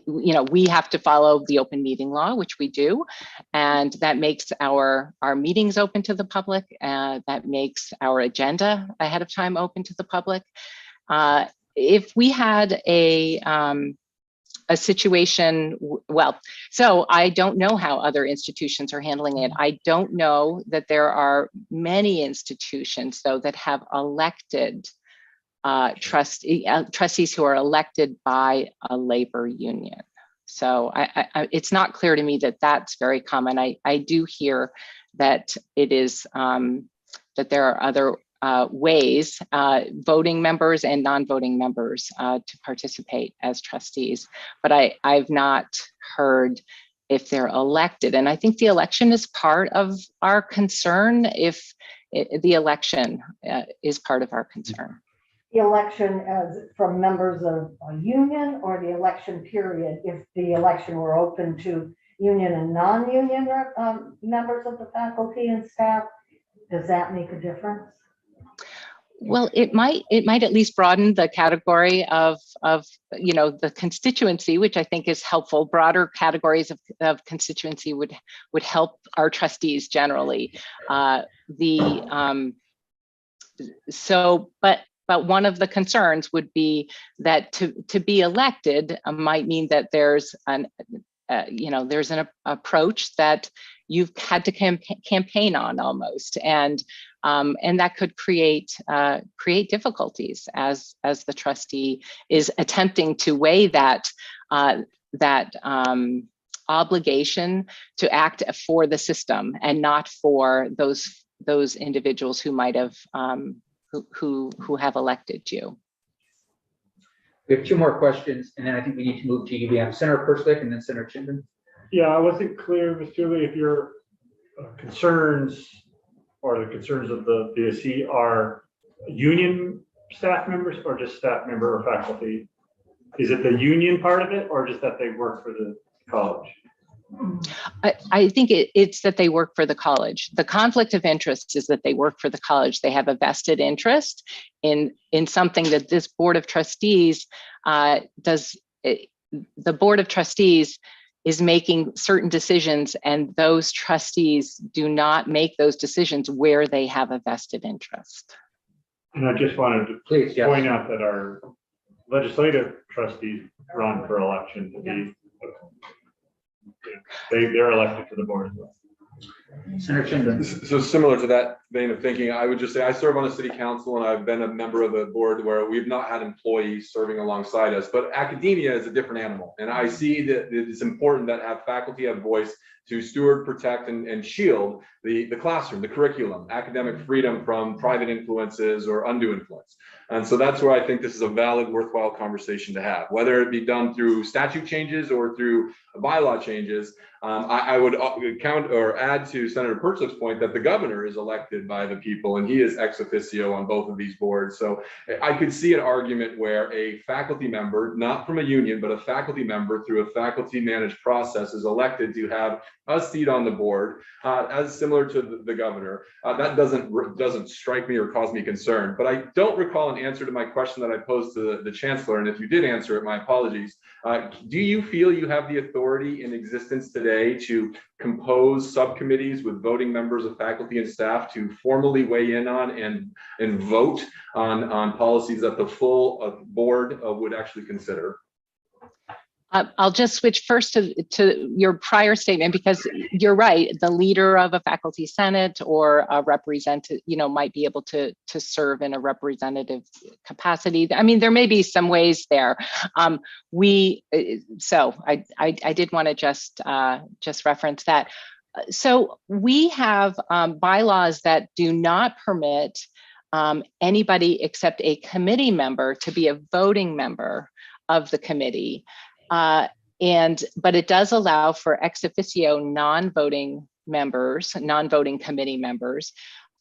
we have to follow the open meeting law, which we do, and that makes our meetings open to the public. That makes our agenda ahead of time open to the public. If we had a situation, so I don't know how other institutions are handling it. I don't know that there are many institutions, though, that have elected trustees who are elected by a labor union. So it's not clear to me that that's very common. I do hear that it is, that there are other ways, voting members and non-voting members to participate as trustees, but I've not heard if they're elected. And I think the election is part of our concern, if the election is part of our concern. The election as from members of a union, or the election period, if the election were open to union and non-union members of the faculty and staff, does that make a difference? Well, it might at least broaden the category of the constituency, which I think is helpful. Broader categories of constituency would help our trustees generally. But one of the concerns would be that to be elected might mean that there's an approach that you've had to campaign on almost, and that could create difficulties as the trustee is attempting to weigh that obligation to act for the system and not for those individuals who might have who have elected you. We have two more questions, and then I think we need to move to UVM. Senator Perslick and then Senator Chinden. Yeah, I wasn't clear, Ms. Dooley, if your concerns or the concerns of the BSC are union staff members or just staff member or faculty. Is it the union part of it, or just that they work for the college? I think it's that they work for the college. The conflict of interest is that they work for the college. They have a vested interest in something that this board of trustees does. The board of trustees is making certain decisions, and those trustees do not make those decisions where they have a vested interest. And I just wanted to point out that our legislative trustees run for election to be. They're elected to the board as well. Senator Chinden. So similar to that vein of thinking, I would just say I serve on a city council, and I've been a member of a board where we've not had employees serving alongside us, but academia is a different animal. And I see that it's important that faculty have voice to steward, protect, and shield the classroom, the curriculum, academic freedom from private influences or undue influence. And so that's where I think this is a valid, worthwhile conversation to have, whether it be done through statute changes or through bylaw changes. I would count or add to Senator Pertzlick's point that the governor is elected elected by the people, and he is ex officio on both of these boards. So I could see an argument where a faculty member, not from a union, but a faculty member through a faculty managed process is elected to have a seat on the board, as similar to the governor. That doesn't strike me or cause me concern, but I don't recall an answer to my question that I posed to the chancellor. And if you did answer it, my apologies. Do you feel you have the authority in existence today to compose subcommittees with voting members of faculty and staff to formally weigh in on and vote on policies that the full board would actually consider? I'll just switch first to your prior statement, because you're right. The leader of a faculty senate or a representative, might be able to serve in a representative capacity. I mean, there may be some ways there. So I did want to just reference that. So we have bylaws that do not permit anybody except a committee member to be a voting member of the committee. But it does allow for ex officio non-voting members, non-voting committee members.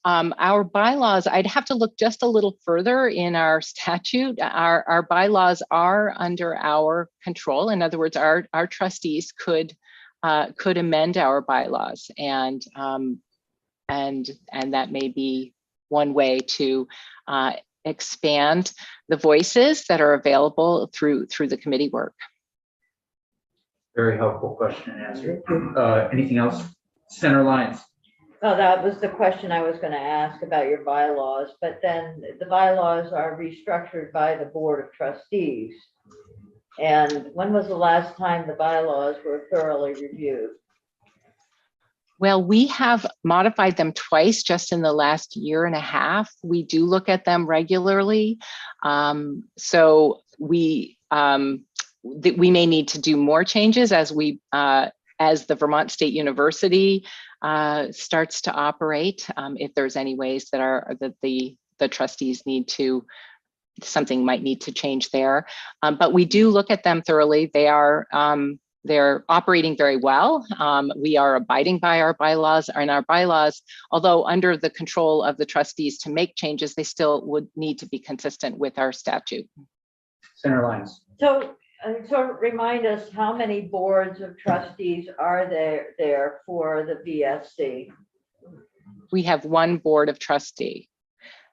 Our bylaws, I'd have to look just a little further in our statute. Our bylaws are under our control. In other words, our trustees could amend our bylaws, and that may be one way to expand the voices that are available through the committee work. Very helpful question and answer. Anything else? Center lines. Oh, that was the question I was going to ask about your bylaws, but then the bylaws are restructured by the Board of Trustees. And when was the last time the bylaws were thoroughly reviewed? Well, we have modified them twice just in the last year and a half. We do look at them regularly. So we may need to do more changes as the Vermont State University starts to operate. If there's any ways that the trustees need to, something might need to change there. But we do look at them thoroughly. They're operating very well. We are abiding by our bylaws, and our bylaws, although under the control of the trustees to make changes, they still would need to be consistent with our statute. Center lines. So remind us, how many boards of trustees are there for the VSC? We have one board of trustee.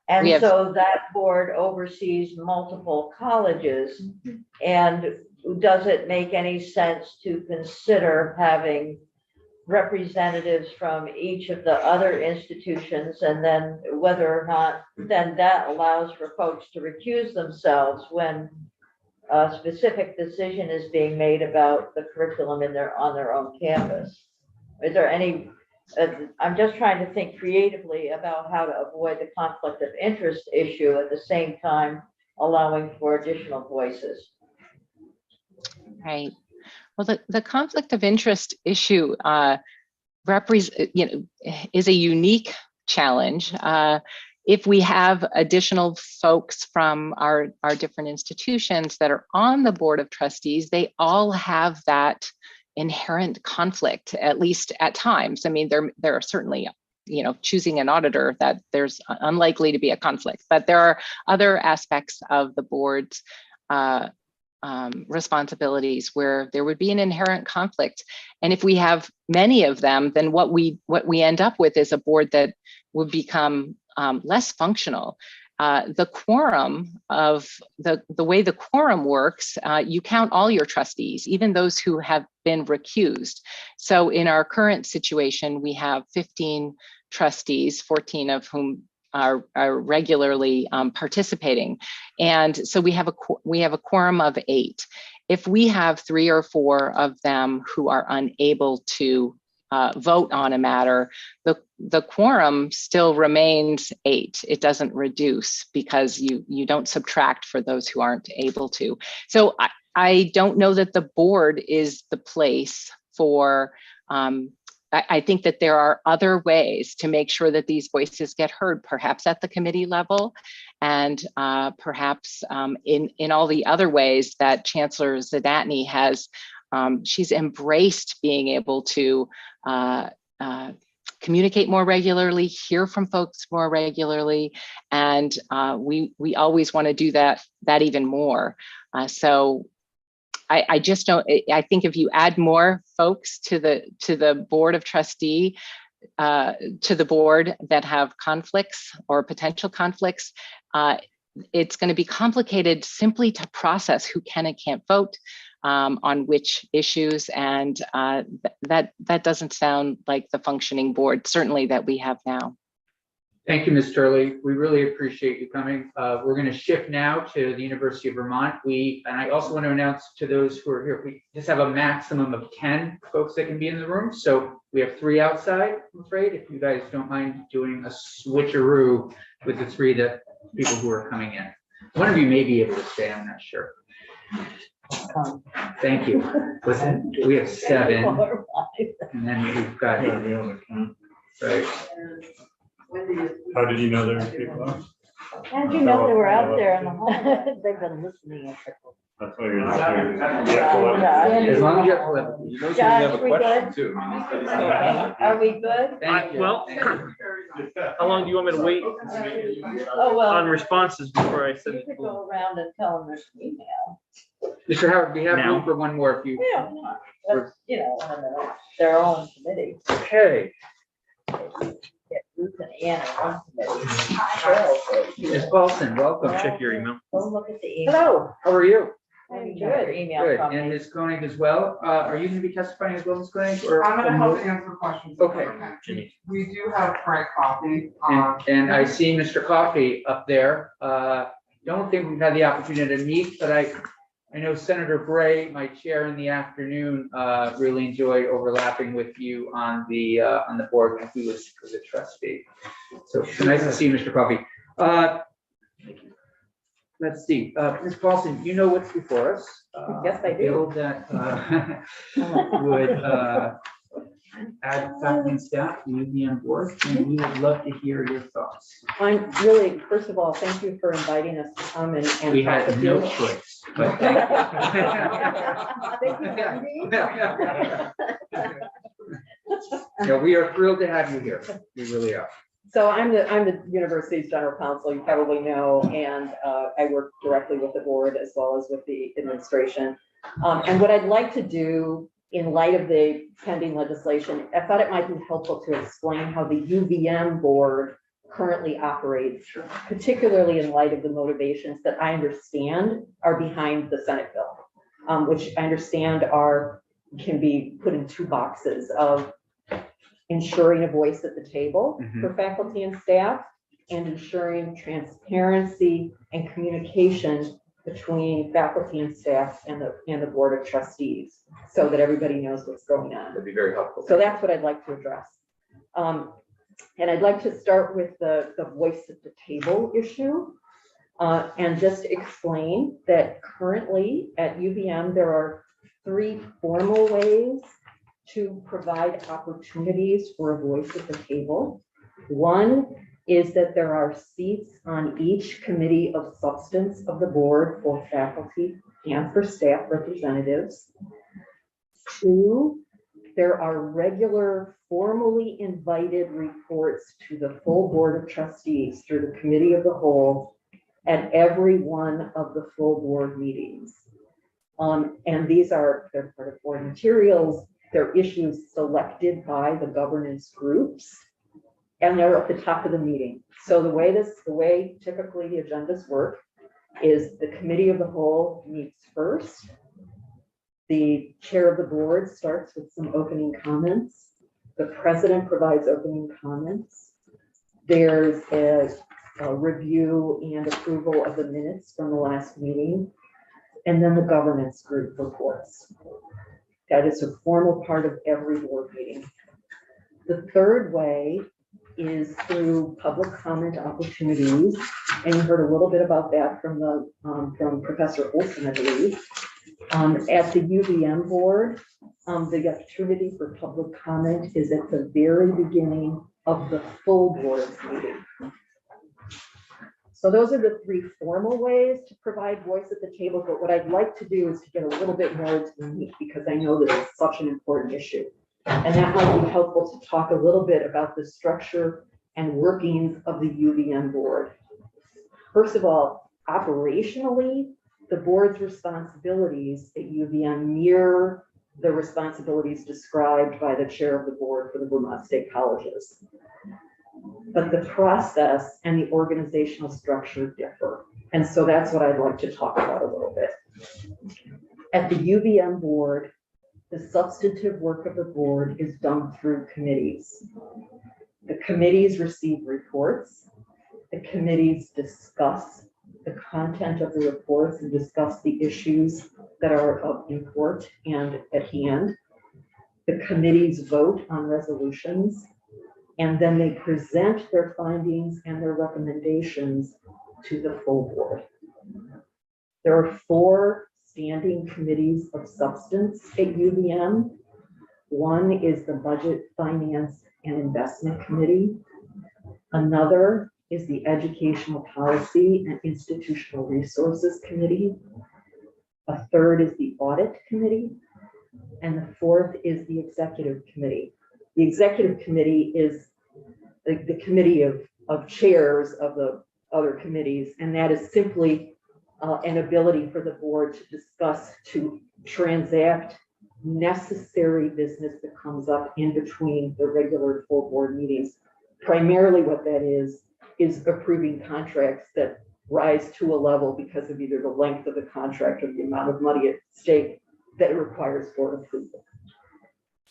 And so that board oversees multiple colleges. And does it make any sense to consider having representatives from each of the other institutions, and then whether or not then that allows for folks to recuse themselves when a specific decision is being made about the curriculum on their own campus? Is there any, I'm just trying to think creatively about how to avoid the conflict of interest issue at the same time allowing for additional voices. Right. Well, the conflict of interest issue is a unique challenge. If we have additional folks from our different institutions that are on the board of trustees, they all have that inherent conflict, at least at times. I mean, there are certainly, choosing an auditor, that there's unlikely to be a conflict, but there are other aspects of the board's responsibilities where there would be an inherent conflict. And if we have many of them, then what we end up with is a board that would become less functional. The quorum of the way the quorum works, you count all your trustees, even those who have been recused. So in our current situation, we have 15 trustees, 14 of whom are regularly participating. And so we have a quorum of 8. If we have 3 or 4 of them who are unable to vote on a matter, the quorum still remains 8. It doesn't reduce because you don't subtract for those who aren't able to. So I don't know that the board is the place for, I think that there are other ways to make sure that these voices get heard, perhaps at the committee level, and perhaps in all the other ways that Chancellor Zadatny has. She's embraced being able to communicate more regularly, hear from folks more regularly, and we always want to do that even more. So I just don't. I think if you add more folks to the board of trustee, to the board that have conflicts or potential conflicts, it's going to be complicated simply to process who can and can't vote on which issues, and that doesn't sound like the functioning board, certainly that we have now. Thank you, Ms. Turley. We really appreciate you coming. We're going to shift now to the University of Vermont. And I also want to announce to those who are here, we just have a maximum of 10 folks that can be in the room. So we have 3 outside, I'm afraid, if you guys don't mind doing a switcheroo with the 3 people who are coming in. One of you may be able to stay, I'm not sure. Thank you. Listen, we have 7, and then we've got, right. How did you know there were people out? How did you know they were out there in the hall? They've been listening. That's why you're not here. As long as you have 11. You know, Josh, have a we question good? too. Okay. Are we good? Thank you. Well, how long do you want me to wait Oh, well. on responses before I send You it? could go around and tell them there's an email. Mr. Howard, we have Now. room for one more if you. Yeah, but, you know, on their own committee. Okay. Get Ruth and Ann on one committee. Ms. Paulson, welcome. Check your email. Go look at the email. Hello, how are you? I'm good. Email Good, from and me. Ms. Koenig as well. Are you going to be testifying as well, Ms. Koenig? Or I'm gonna help answer questions. Okay. Jimmy. We do have Frank Coffey. And I see Mr. Coffey up there. Don't think we've had the opportunity to meet, but I know Senator Bray, my chair in the afternoon, really enjoyed overlapping with you on the board when he was a trustee. So nice to see you, Mr. Coffey. Let's see, Ms. Paulson, you know what's before us. Yes, I do. Bill that would add faculty and staff to the UVM board, and we would love to hear your thoughts. I'm really, first of all, thank you for inviting us to come and We talk had with no you. choice, but thank you. No, we are thrilled to have you here. We really are. So I'm the university's general counsel, you probably know, and I work directly with the board as well as with the administration. And what I'd like to do in light of the pending legislation, I thought it might be helpful to explain how the UVM board currently operates, particularly in light of the motivations that I understand are behind the Senate bill, which I understand can be put in 2 boxes of ensuring a voice at the table for faculty and staff, and ensuring transparency and communication between faculty and staff and the board of trustees, so that everybody knows what's going on. That'd be very helpful. So that's what I'd like to address. And I'd like to start with the voice at the table issue, and just explain that currently at UVM, there are 3 formal ways to provide opportunities for a voice at the table. One is that there are seats on each committee of substance of the board for faculty and for staff representatives. 2, there are regular formally invited reports to the full board of trustees through the committee of the whole at every one of the full board meetings. And they're part of board materials. They're issues selected by the governance groups, and they're at the top of the meeting. So the way typically the agendas work is the committee of the whole meets first. The chair of the board starts with some opening comments. The president provides opening comments. There's a review and approval of the minutes from the last meeting, and then the governance group reports. That is a formal part of every board meeting. The third way is through public comment opportunities, and you heard a little bit about that from Professor Olsen, I believe. At the UVM board, the opportunity for public comment is at the very beginning of the full board meeting. So those are the 3 formal ways to provide voice at the table. But what I'd like to do is to get a little bit more into the meat, because I know this is such an important issue. And that might be helpful to talk a little bit about the structure and workings of the UVM board. First of all, operationally, the board's responsibilities at UVM mirror the responsibilities described by the chair of the board for the Vermont State Colleges. But the process and the organizational structure differ. And so that's what I'd like to talk about a little bit. At the UVM board, the substantive work of the board is done through committees. The committees receive reports. The committees discuss the content of the reports and discuss the issues that are of import and at hand. The committees vote on resolutions, and then they present their findings and their recommendations to the full board. There are 4 standing committees of substance at UVM. One is the Budget, Finance, and Investment Committee. Another is the Educational Policy and Institutional Resources Committee. A third is the Audit Committee. And the 4th is the Executive Committee. The Executive Committee is the committee of chairs of the other committees, and that is simply an ability for the board to discuss, to transact necessary business that comes up in between the regular full board meetings. Primarily what that is approving contracts that rise to a level because of either the length of the contract or the amount of money at stake that it requires board approval.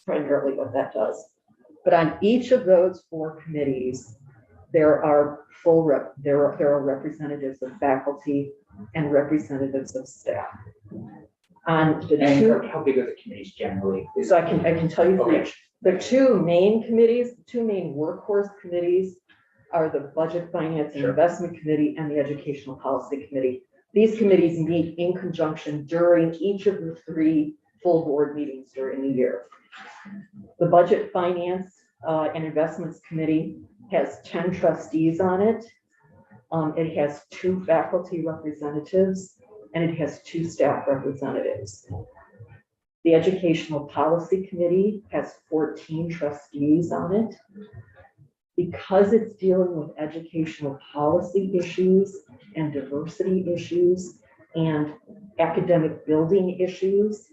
Primarily what that does. But on each of those 4 committees, there are representatives of faculty and representatives of staff. On the How big are the committees generally? So I can tell you Okay. each. The 2 main committees, the 2 main workhorse committees are the Budget, Finance, and Investment Committee and the Educational Policy Committee. These committees meet in conjunction during each of the 3 full board meetings during the year. The Budget, Finance, and Investments Committee has 10 trustees on it. It has 2 faculty representatives and it has 2 staff representatives. The Educational Policy Committee has 14 trustees on it. Because it's dealing with educational policy issues and diversity issues and academic building issues,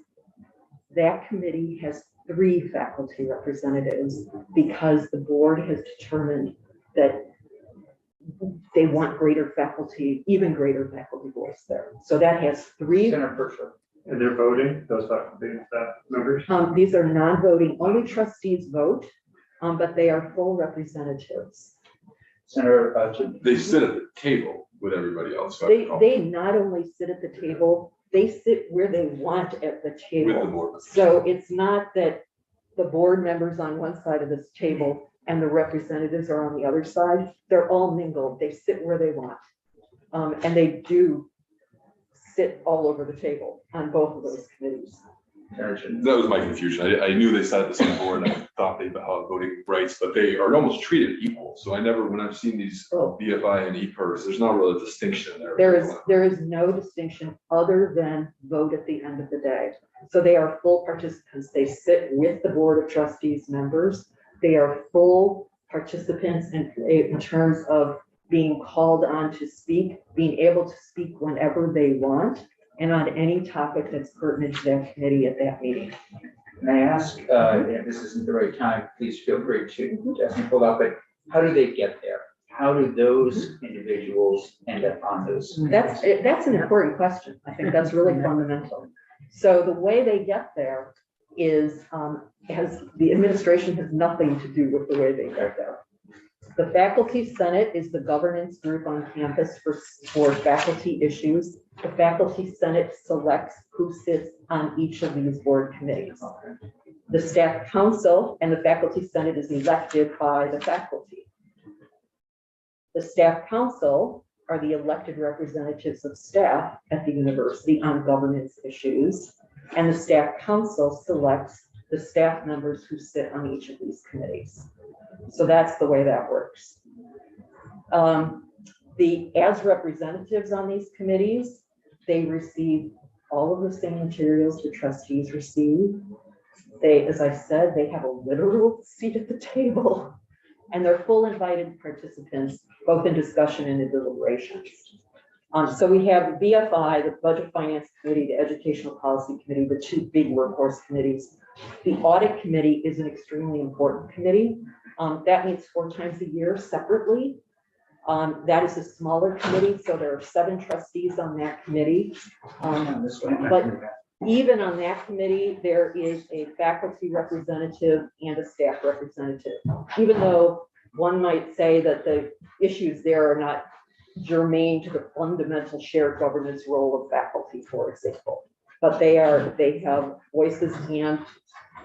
that committee has 3 faculty representatives because the board has determined that they want greater faculty, even greater faculty voice there. So that has 3. Senator Pershing. And they're voting, those faculty and staff members? These are non-voting, only trustees vote, but they are full representatives. Senator, They sit at the table with everybody else. so I recall. They not only sit at the table, they sit where they want at the With the table. board. So it's not that the board members on one side of this table and the representatives are on the other side. They're all mingled. They sit where they want. And they do sit all over the table on both of those committees. That was my confusion. I knew they sat at the same board and I thought they had voting rights, but they are almost treated equal. So I never, when I've seen these BFI and EPERS, there's not really a distinction there. There is no distinction other than vote at the end of the day. So they are full participants. They sit with the Board of Trustees members. They are full participants in terms of being called on to speak, being able to speak whenever they want, and on any topic that's pertinent to that committee at that meeting. Can I ask, if this isn't the right time, please feel free to ask me pull up, but how do they get there? How do those individuals end up on those? That's an important question. I think that's really fundamental. So the way they get there is, the administration has nothing to do with the way they get there. The Faculty Senate is the governance group on campus for faculty issues. The Faculty Senate selects who sits on each of these board committees. The Staff Council and the Faculty Senate is elected by the faculty. The Staff Council are the elected representatives of staff at the university on governance issues. And the Staff Council selects the staff members who sit on each of these committees. So that's the way that works. As representatives on these committees, they receive all of the same materials the trustees receive. They, as I said, they have a literal seat at the table, and they're full invited participants, both in discussion and in deliberations. So we have the BFI, the Budget Finance Committee, the Educational Policy Committee, the two big workhorse committees. The Audit Committee is an extremely important committee. That meets 4 times a year separately. That is a smaller committee, so there are 7 trustees on that committee. But even on that committee, there is a faculty representative and a staff representative. Even though one might say that the issues there are not germane to the fundamental shared governance role of faculty, for example. But they have voices and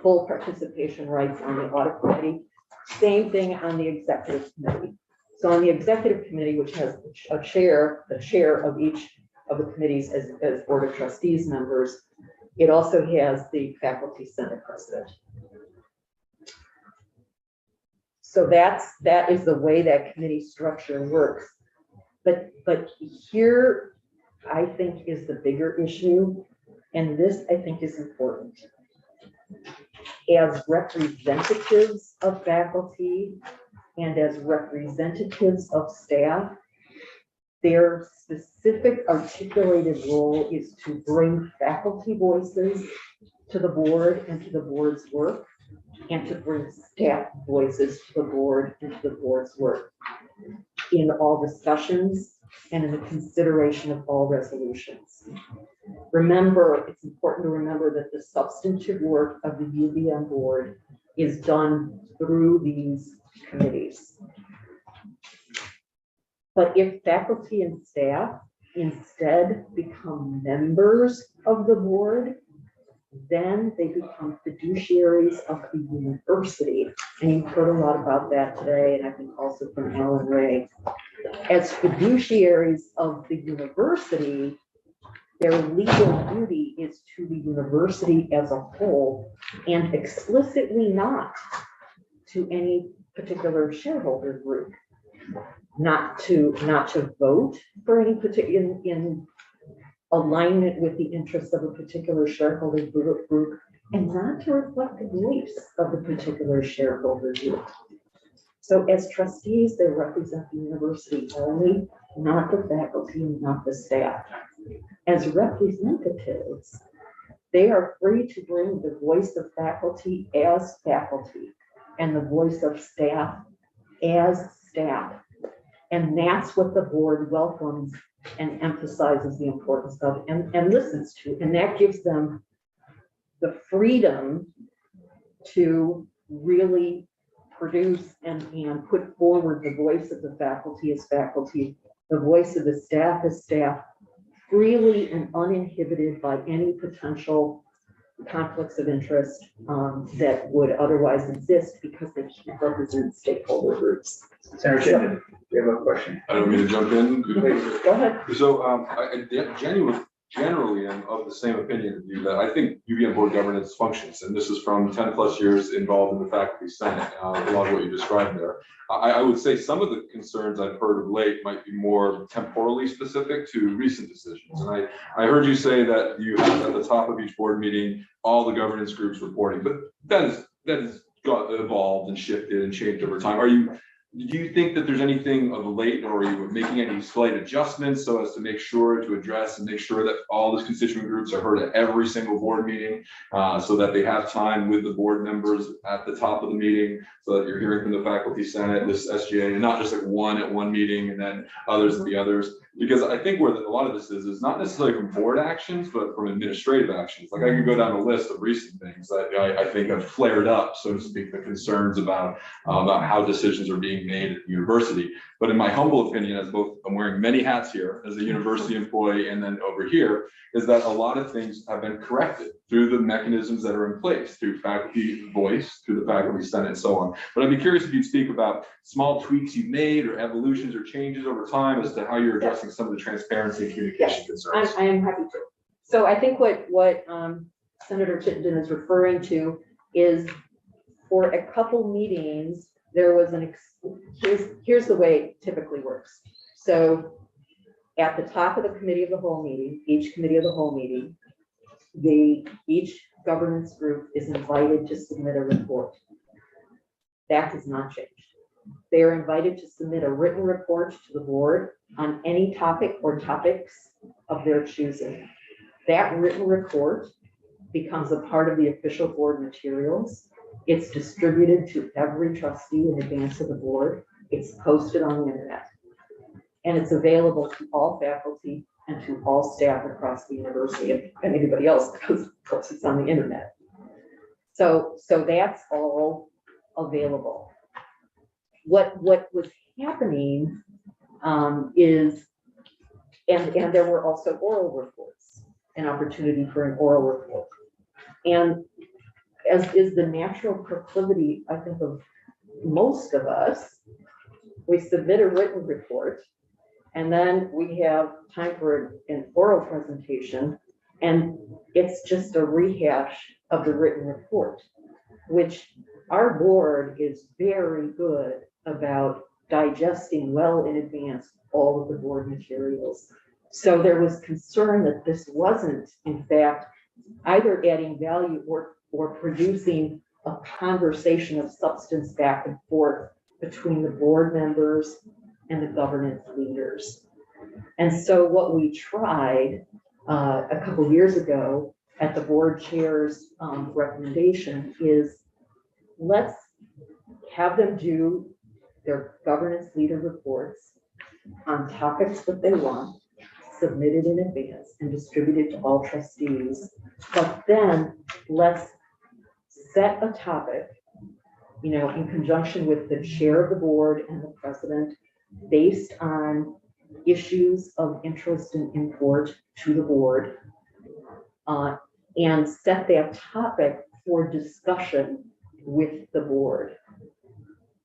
full participation rights on the Audit Committee. Same thing on the Executive Committee. So on the Executive Committee, which has the chair of each of the committees as Board of Trustees members, it also has the Faculty Senate President. So that is the way that committee structure works. But here, I think, is the bigger issue, and this, I think, is important. As representatives of faculty and as representatives of staff, their specific articulated role is to bring faculty voices to the board and to the board's work, and to bring staff voices to the board and to the board's work in all discussions and in the consideration of all resolutions. Remember, it's important to remember that the substantive work of the UVM board is done through these committees. But if faculty and staff instead become members of the board, then they become fiduciaries of the university. And you've heard a lot about that today, and I think also from Alan Ray. As fiduciaries of the university, their legal duty is to the university as a whole, and explicitly not to any particular shareholder group. Not to vote for any particular in alignment with the interests of a particular shareholder group, and not to reflect the beliefs of the particular shareholder group. So as trustees, they represent the university only, not the faculty, not the staff. As representatives, they are free to bring the voice of faculty as faculty and the voice of staff as staff. And that's what the board welcomes and emphasizes the importance of and listens to. And that gives them the freedom to really produce and put forward the voice of the faculty as faculty, the voice of the staff as staff, freely and uninhibited by any potential conflicts of interest that would otherwise exist because they can't represent stakeholder groups. Senator Chittenden, you have a question? I don't mean to jump in. Go ahead. So I generally am of the same opinion of you that I think UVM board governance functions, and this is from 10+ years involved in the faculty senate, a lot of what you described there. I would say some of the concerns I've heard of late might be more temporally specific to recent decisions. And I heard you say that you have at the top of each board meeting all the governance groups reporting, but that has got evolved and shifted and changed over time. Do you think that there's anything of late, or are you making any slight adjustments so as to make sure to address and make sure that all the constituent groups are heard at every single board meeting, so that they have time with the board members at the top of the meeting, so that you're hearing from the faculty senate, this SGA, and not just like one at one meeting and then others at the others? Because I think where a lot of this is not necessarily from board actions, but from administrative actions. Like I could go down a list of recent things that I think have flared up, so to speak, the concerns about how decisions are being made at the university. But in my humble opinion, as both I'm wearing many hats here as a university employee and then over here, is that a lot of things have been corrected through the mechanisms that are in place, through faculty voice, through the faculty senate, and so on. But I'd be curious if you'd speak about small tweaks you've made or evolutions or changes over time as to how you're addressing some of the transparency and communication concerns. I am happy to. So I think what Senator Chittenden is referring to is, for a couple meetings, there was here's the way it typically works. So at the top of the committee of the whole meeting, each committee of the whole meeting, each governance group is invited to submit a report. That has not changed. They are invited to submit a written report to the board on any topic or topics of their choosing. That written report becomes a part of the official board materials. It's distributed to every trustee in advance of the board. It's posted on the internet. And it's available to all faculty and to all staff across the university and anybody else, because of course it's on the internet. So that's all available. What was happening is, and there were also oral reports, an opportunity for an oral report. And as is the natural proclivity, I think, of most of us, we submit a written report, and then we have time for an oral presentation, and it's just a rehash of the written report, which our board is very good about digesting well in advance all of the board materials. So there was concern that this wasn't, in fact, either adding value or producing a conversation of substance back and forth between the board members and the governance leaders. And so what we tried a couple of years ago at the board chair's recommendation is, let's have them do their governance leader reports on topics that they want, submitted in advance and distributed to all trustees. But then let's set a topic, in conjunction with the chair of the board and the president, based on issues of interest and import to the board, and set that topic for discussion with the board,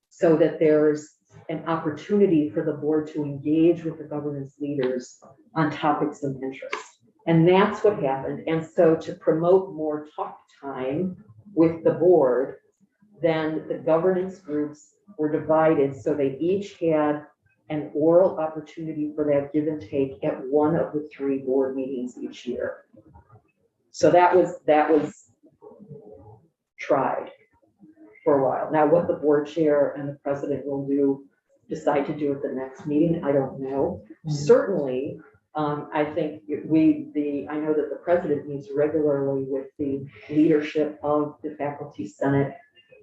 so that there's an opportunity for the board to engage with the governance leaders on topics of interest. And that's what happened. And so to promote more talk time with the board, then the governance groups were divided, so they each had an oral opportunity for that give and take at one of the 3 board meetings each year. So that was tried for a while. Now, what the board chair and the president will decide to do at the next meeting, I don't know. Certainly, I think I know that the president meets regularly with the leadership of the faculty senate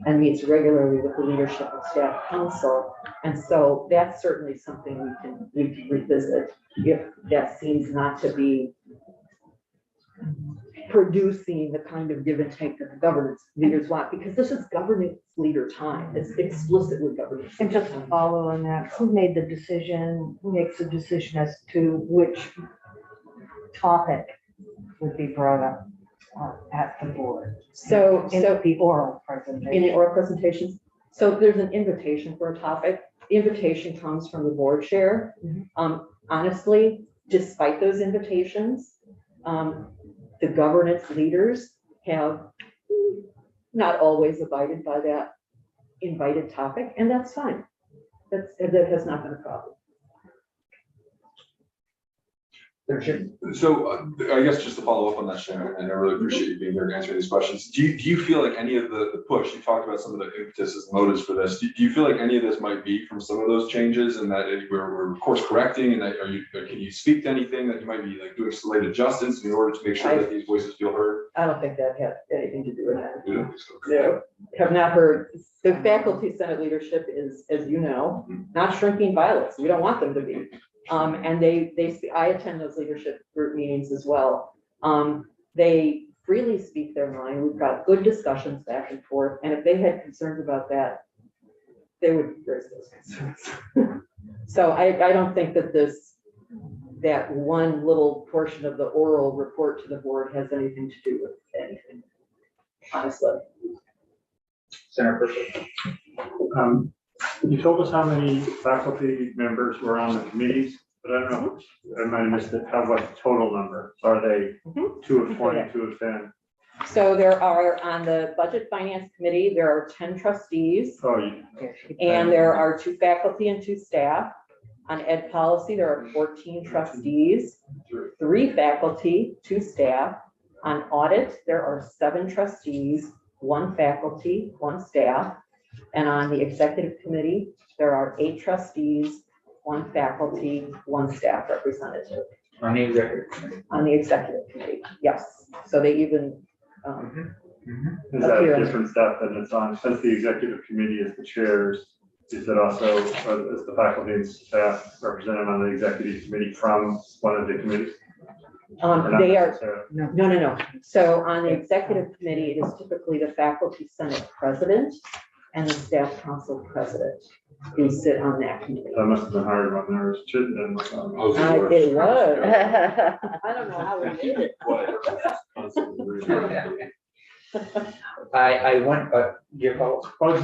and meets regularly with the leadership of staff council. And so that's certainly something we can revisit if that seems not to be producing the kind of give and take that the governance leaders want, because this is governance leader time. It's explicitly governance. And just to follow on that, who made the decision, who makes the decision as to which topic would be brought up at the board? So in the oral presentation. In the oral presentations. So there's an invitation for a topic. The invitation comes from the board chair. Honestly, despite those invitations, the governance leaders have not always abided by that invited topic, and that's fine. That has not been a problem. So I guess just to follow up on that, Shannon, and I really appreciate you being here and answering these questions. Do you feel like any of the push, you talked about some of the impetuses, motives for this, do you feel like any of this might be from some of those changes, and that we're course correcting, and that can you speak to anything that you might be like doing slight adjustments in order to make sure that these voices feel heard? I don't think that had anything to do with that. You don't think so? No, have not heard. The faculty senate leadership is, as you know, not shrinking violets. We don't want them to be. And I attend those leadership group meetings as well. They freely speak their mind. We've got good discussions back and forth. And if they had concerns about that, they would raise those concerns. So I don't think that one little portion of the oral report to the board has anything to do with anything, honestly. Senator Purcell. You told us how many faculty members were on the committees, but I don't know, I might have missed it. What's the total number? Are they 2 of 20, 2 of 10? So there are, on the Budget Finance Committee, there are 10 trustees. And there are 2 faculty and 2 staff. On Ed Policy, there are 14 trustees, 3 faculty, 2 staff. On audit, there are 7 trustees, 1 faculty, 1 staff. And on the executive committee, there are 8 trustees, 1 faculty, 1 staff representative. On the executive committee. On the executive committee, yes. So they even, Is that a different step than it's on, since the executive committee is the chairs, is it also, is the faculty and staff represented on the executive committee from one of the committees? Or not they are, necessarily? no. So on the executive committee, it is typically the faculty senate president and the staff council president who sit on that committee. That must have been hard when there was chitting and. It was. I don't know how we did it. I want, give all, I was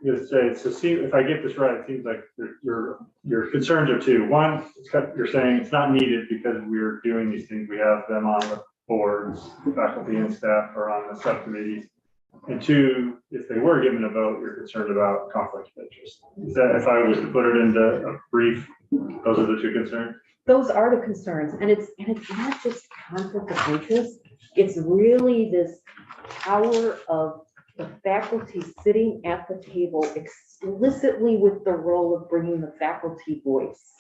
just say, so see, if I get this right, it seems like your concerns are 2. One, you're saying it's not needed because we're doing these things. We have them on the boards, faculty and staff are on the subcommittees. And 2, if they were given a vote, you're concerned about conflict of interest. Is that, if I was to put it into a brief, those are the 2 concerns? Those are the concerns, and it's not just conflict of interest. It's really this power of the faculty sitting at the table explicitly with the role of bringing the faculty voice.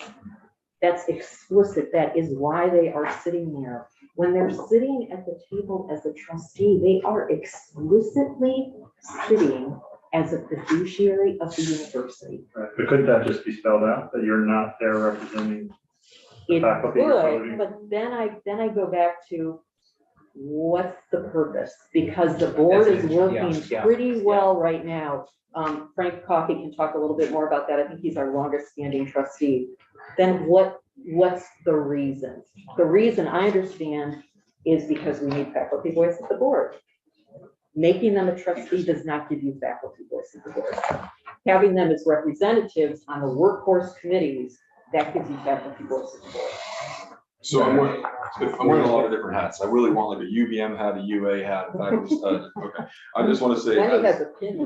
That's explicit. That is why they are sitting there. When they're sitting at the table as a trustee, they are explicitly sitting as a fiduciary of the university. Right. But couldn't that just be spelled out, that you're not there representing the It faculty? you're would, voting? but then I go back to what's the purpose? Because the board is working pretty well right now. Frank Coffey can talk a little bit more about that. I think he's our longest standing trustee. Then what's the reason? The reason I understand is because we need faculty voice at the board. Making them a trustee does not give you faculty voice at the board. Having them as representatives on the workforce committees, that gives you faculty voice at the board. So I'm wearing a lot of different hats. I really want like a UVM hat, a UA hat. Okay, I just want to say, Wendy has a pin.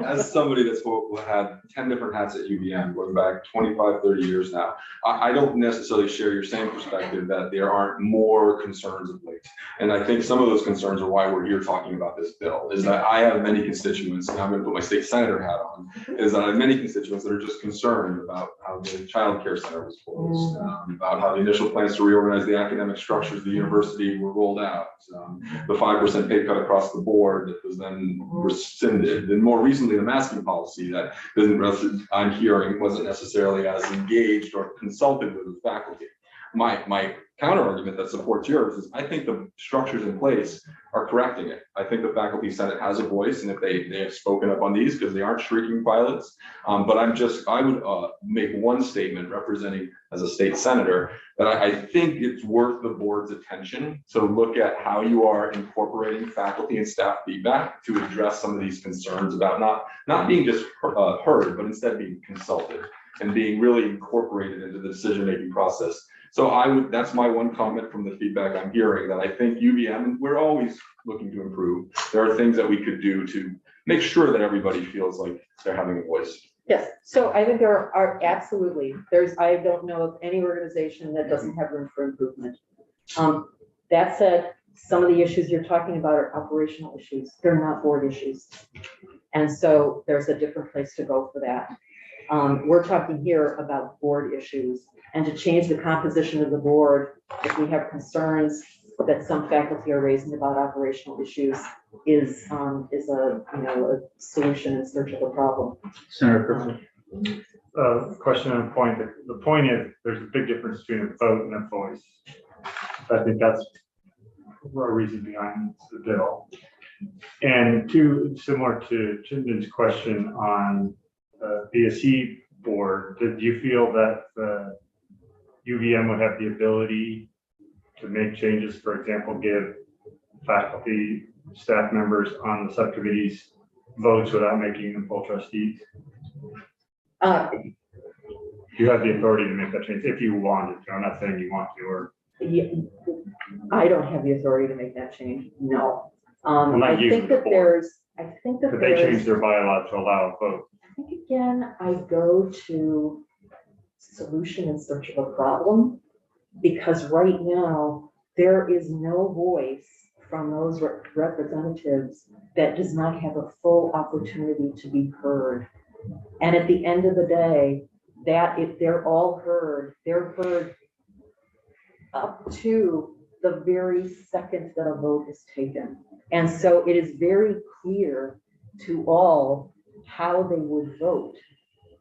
as somebody that's had 10 different hats at UVM going back 25, 30 years now, I don't necessarily share your same perspective that there aren't more concerns of late. And I think some of those concerns are why we're here talking about this bill, is that I have many constituents, and I'm going to put my state senator hat on, is that I have many constituents that are just concerned about how the child care center was closed, about how the initial plans to reorganize the academic structures of the university were rolled out, the 5% pay cut across the board that was then rescinded, and more recently the masking policy that I'm hearing wasn't necessarily as engaged or consulted with the faculty. My counter argument that supports yours is I think the structures in place are correcting it. I think the faculty senate has a voice, and if they have spoken up on these because they aren't shrieking pilots. But I would make one statement representing as a state senator that I think it's worth the board's attention to look at how you are incorporating faculty and staff feedback to address some of these concerns about not being just heard, but instead being consulted and being really incorporated into the decision-making process. So that's my one comment from the feedback I'm hearing, that I think UVM, and we're always looking to improve. There are things that we could do to make sure that everybody feels like they're having a voice. Yes, so I think there are absolutely, I don't know of any organization that doesn't have room for improvement. That said, some of the issues you're talking about are operational issues. They're not board issues. And so there's a different place to go for that. We're talking here about board issues, and to change the composition of the board, if we have concerns that some faculty are raising about operational issues, is a solution in search of a problem. Senator Question and point. The point is there's a big difference between a vote and a voice. I think that's a reason behind the bill. And 2, similar to Chinden's question on the BSC board, did you feel that the UVM would have the ability to make changes, for example, give faculty, staff members on the subcommittees votes without making them full trustees? You have the authority to make that change if you wanted to. I'm not saying you want to, or I don't have the authority to make that change. No. I think that they changed their bylaw to allow a vote. I think again, I go to solution in search of a problem, because right now there is no voice from those representatives that does not have a full opportunity to be heard. And at the end of the day, that if they're all heard, they're heard up to the very second that a vote is taken. And so it is very clear to all how they would vote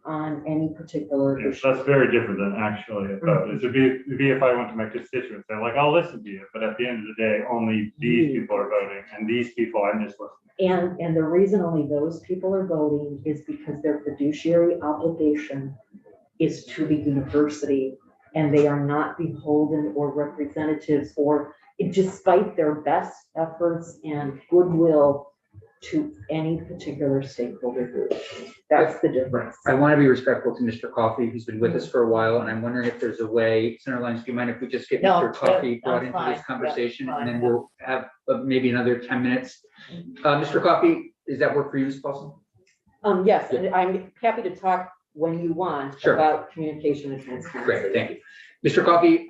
on any particular Yes, issue. that's very different than actually a vote. It'd be if I went to my constituents, they're like, I'll listen to you, but at the end of the day, only these people are voting, and these people I'm just listening. And the reason only those people are voting is because their fiduciary obligation is to the university, and they are not beholden or representatives or, despite their best efforts and goodwill, to any particular stakeholder group. That's the difference. I want to be respectful to Mr. Coffey, who's been with us for a while, and I'm wondering if there's a way, Senator Lyons, do you mind if we just get No, Mr. Coffey brought that's into fine. this conversation, Yeah, and then fine. we'll have maybe another 10 minutes? Mr. Coffey, does that work for you, Ms. Paulson? Yes, and I'm happy to talk when you want Sure. about communication and transparency. Great, thank you. Mr. Coffey,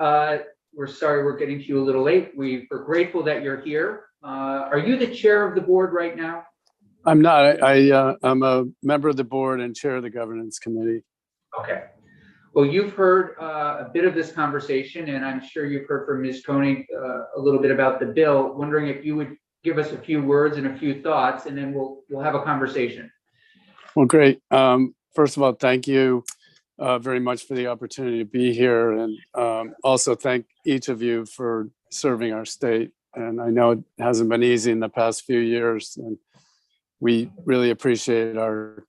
we're sorry we're getting to you a little late. We're grateful that you're here. Are you the chair of the board right now? I'm not. I'm a member of the board and chair of the governance committee. Okay. Well, you've heard a bit of this conversation, and I'm sure you've heard from Ms. Koenig a little bit about the bill. Wondering if you would give us a few words and a few thoughts, and then we'll have a conversation. Well, great. First of all, thank you very much for the opportunity to be here, and also thank each of you for serving our state. And I know it hasn't been easy in the past few years, and we really appreciate our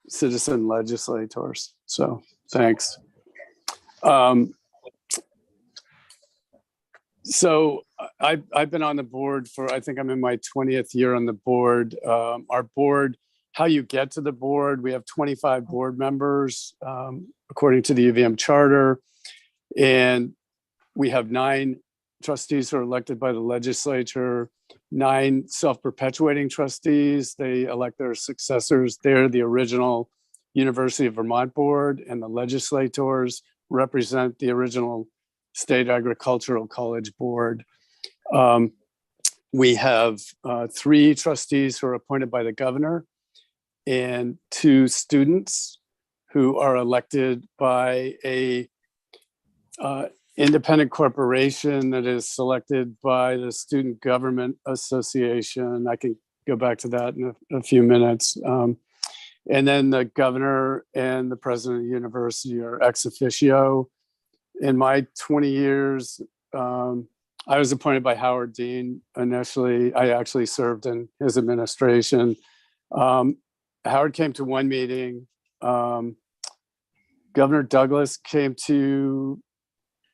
citizen legislators. So thanks. So I've been on the board for, I think I'm in my 20th year on the board. Our board, how you get to the board, we have 25 board members, according to the UVM charter. And we have 9 trustees who are elected by the legislature, 9 self-perpetuating trustees. They elect their successors. They're the original University of Vermont board, and the legislators represent the original State Agricultural College board. We have 3 trustees who are appointed by the governor and 2 students who are elected by a independent corporation that is selected by the Student Government Association. I can go back to that in a few minutes. And then the governor and the president of the university are ex officio. In my 20 years, I was appointed by Howard Dean initially. I actually served in his administration. Howard came to one meeting. Governor Douglas came to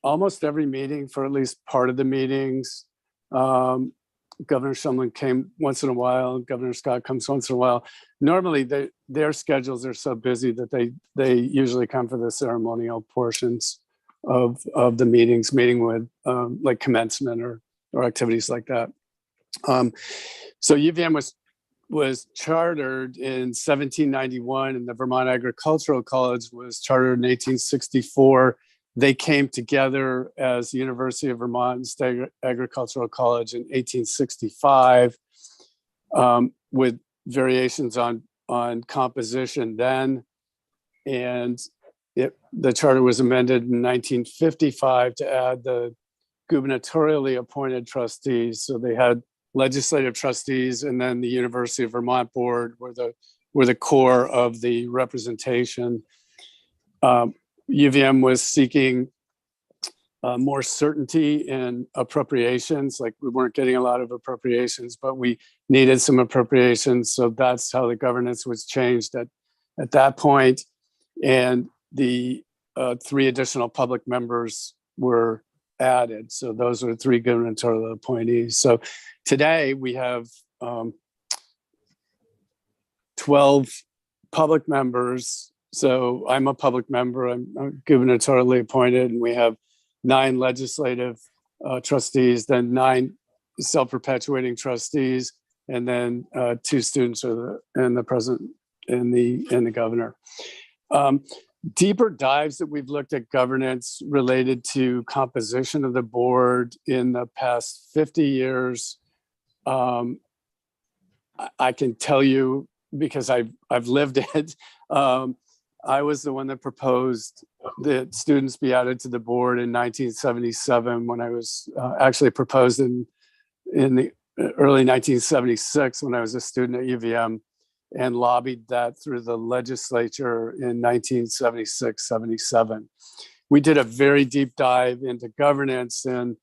almost every meeting for at least part of the meetings. Governor Shumlin came once in a while. Governor Scott comes once in a while. Normally, their schedules are so busy that they usually come for the ceremonial portions of the meetings, meeting with like commencement or activities like that. So UVM was chartered in 1791, and the Vermont Agricultural College was chartered in 1864. They came together as the University of Vermont and State Agricultural College in 1865, with variations on composition then. And the charter was amended in 1955 to add the gubernatorially appointed trustees. So they had legislative trustees, and then the University of Vermont board were the core of the representation. UVM was seeking more certainty in appropriations. Like, we weren't getting a lot of appropriations, but we needed some appropriations. So that's how the governance was changed at that point. And the 3 additional public members were added. So those were 3 gubernatorial appointees. So today we have 12 public members. So I'm a public member, I'm gubernatorially appointed, and we have 9 legislative trustees, then 9 self-perpetuating trustees, and then 2 students and the president and the governor. deeper dives that we've looked at governance related to composition of the board in the past 50 years. I can tell you because I've lived it. I was the one that proposed that students be added to the board in 1977 when I was actually proposed in the early 1976 when I was a student at UVM, and lobbied that through the legislature in 1976, 77. We did a very deep dive into governance, and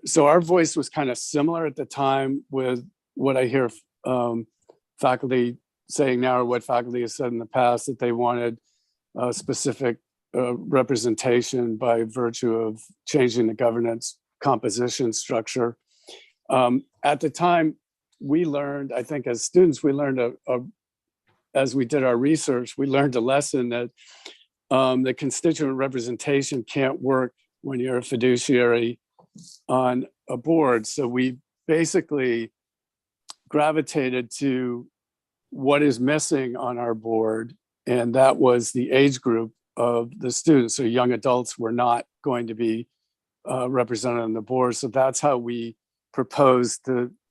so our voice was kind of similar at the time with what I hear faculty saying now, or what faculty has said in the past, that they wanted a specific representation by virtue of changing the governance composition structure. At the time, we learned, I think as students, we learned as we did our research, we learned a lesson that the constituent representation can't work when you're a fiduciary on a board. So we basically gravitated to what is missing on our board, and that was the age group of the students. So young adults were not going to be represented on the board. So that's how we proposed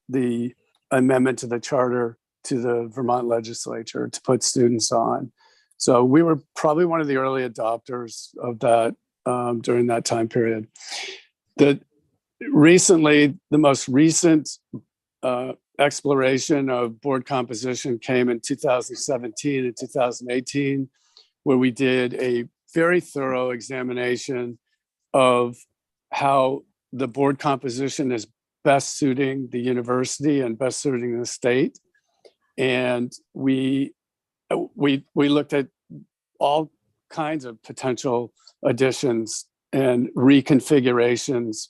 the amendment to the charter to the Vermont legislature to put students on. So we were probably one of the early adopters of that during that time period. Recently, the most recent exploration of board composition came in 2017 and 2018, where we did a very thorough examination of how the board composition is best suiting the university and best suiting the state. And we looked at all kinds of potential additions and reconfigurations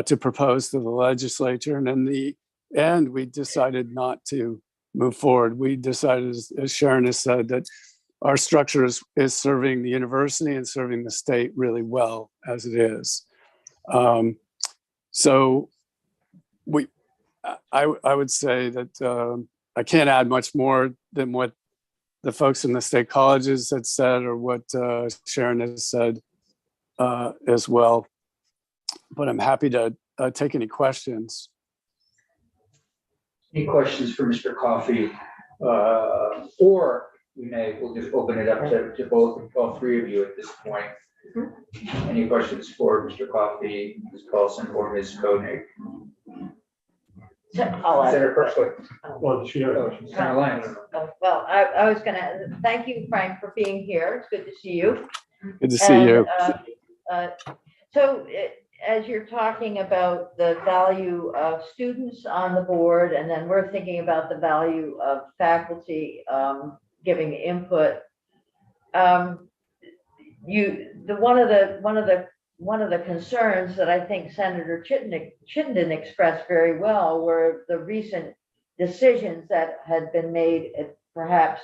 to propose to the legislature. And in the end, we decided not to move forward. We decided, as Sharon has said, that our structure is serving the university and serving the state really well as it is. So I would say that I can't add much more than what the folks in the state colleges had said, or what Sharon has said as well. But I'm happy to take any questions. Any questions for Mr. Coffey? Or we'll just open it up to all three of you at this point. Any questions for Mr. Coffey, Ms. Paulson, or Ms. Koenig? I'll ask. Senator Kirkwood. Well, she had a question. Senator Lyons. Well, I was gonna, thank you, Frank, for being here. It's good to see you. Good to see you. So as you're talking about the value of students on the board, and then we're thinking about the value of faculty giving input. One of the concerns that I think Senator Chittenden expressed very well were the recent decisions that had been made, perhaps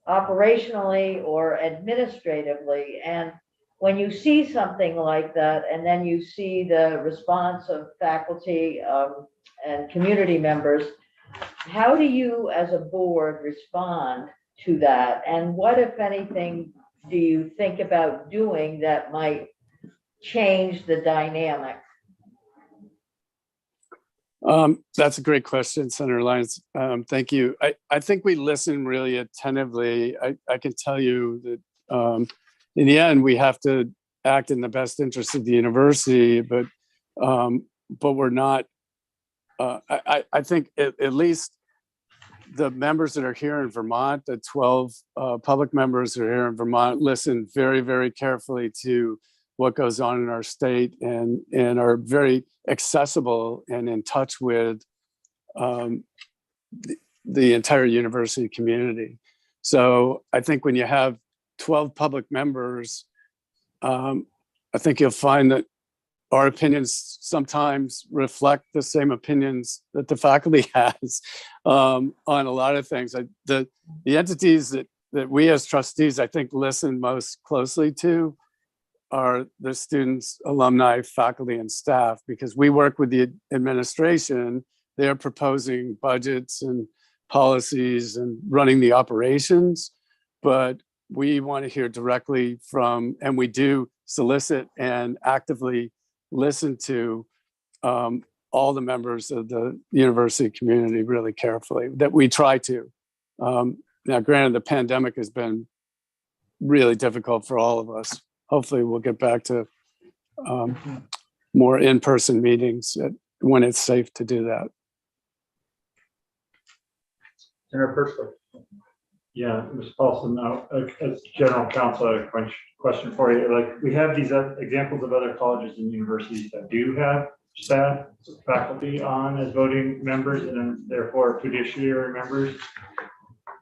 operationally or administratively. And when you see something like that, and then you see the response of faculty and community members, how do you as a board respond to that? And what, if anything, do you think about doing that might change the dynamic? That's a great question, Senator Lyons. Thank you. I think we listen really attentively. I can tell you that in the end, we have to act in the best interest of the university, but we're not. I think at least the members that are here in Vermont, the 12 public members that are here in Vermont, listen very, very carefully to what goes on in our state, and are very accessible and in touch with the entire university community. So I think when you have 12 public members, I think you'll find that our opinions sometimes reflect the same opinions that the faculty has on a lot of things. The entities that we as trustees, I think, listen most closely to are the students, alumni, faculty, and staff, because we work with the administration. They're proposing budgets and policies and running the operations, but we want to hear directly from, and we do solicit and actively listen to all the members of the university community really carefully, that we try to. Now, granted, the pandemic has been really difficult for all of us. Hopefully we'll get back to more in-person meetings when it's safe to do that. Senator Persley. Yeah, Ms. Paulson, now, as general counsel, I have a question for you. Like, we have these examples of other colleges and universities that do have staff, faculty on as voting members and then therefore fiduciary members.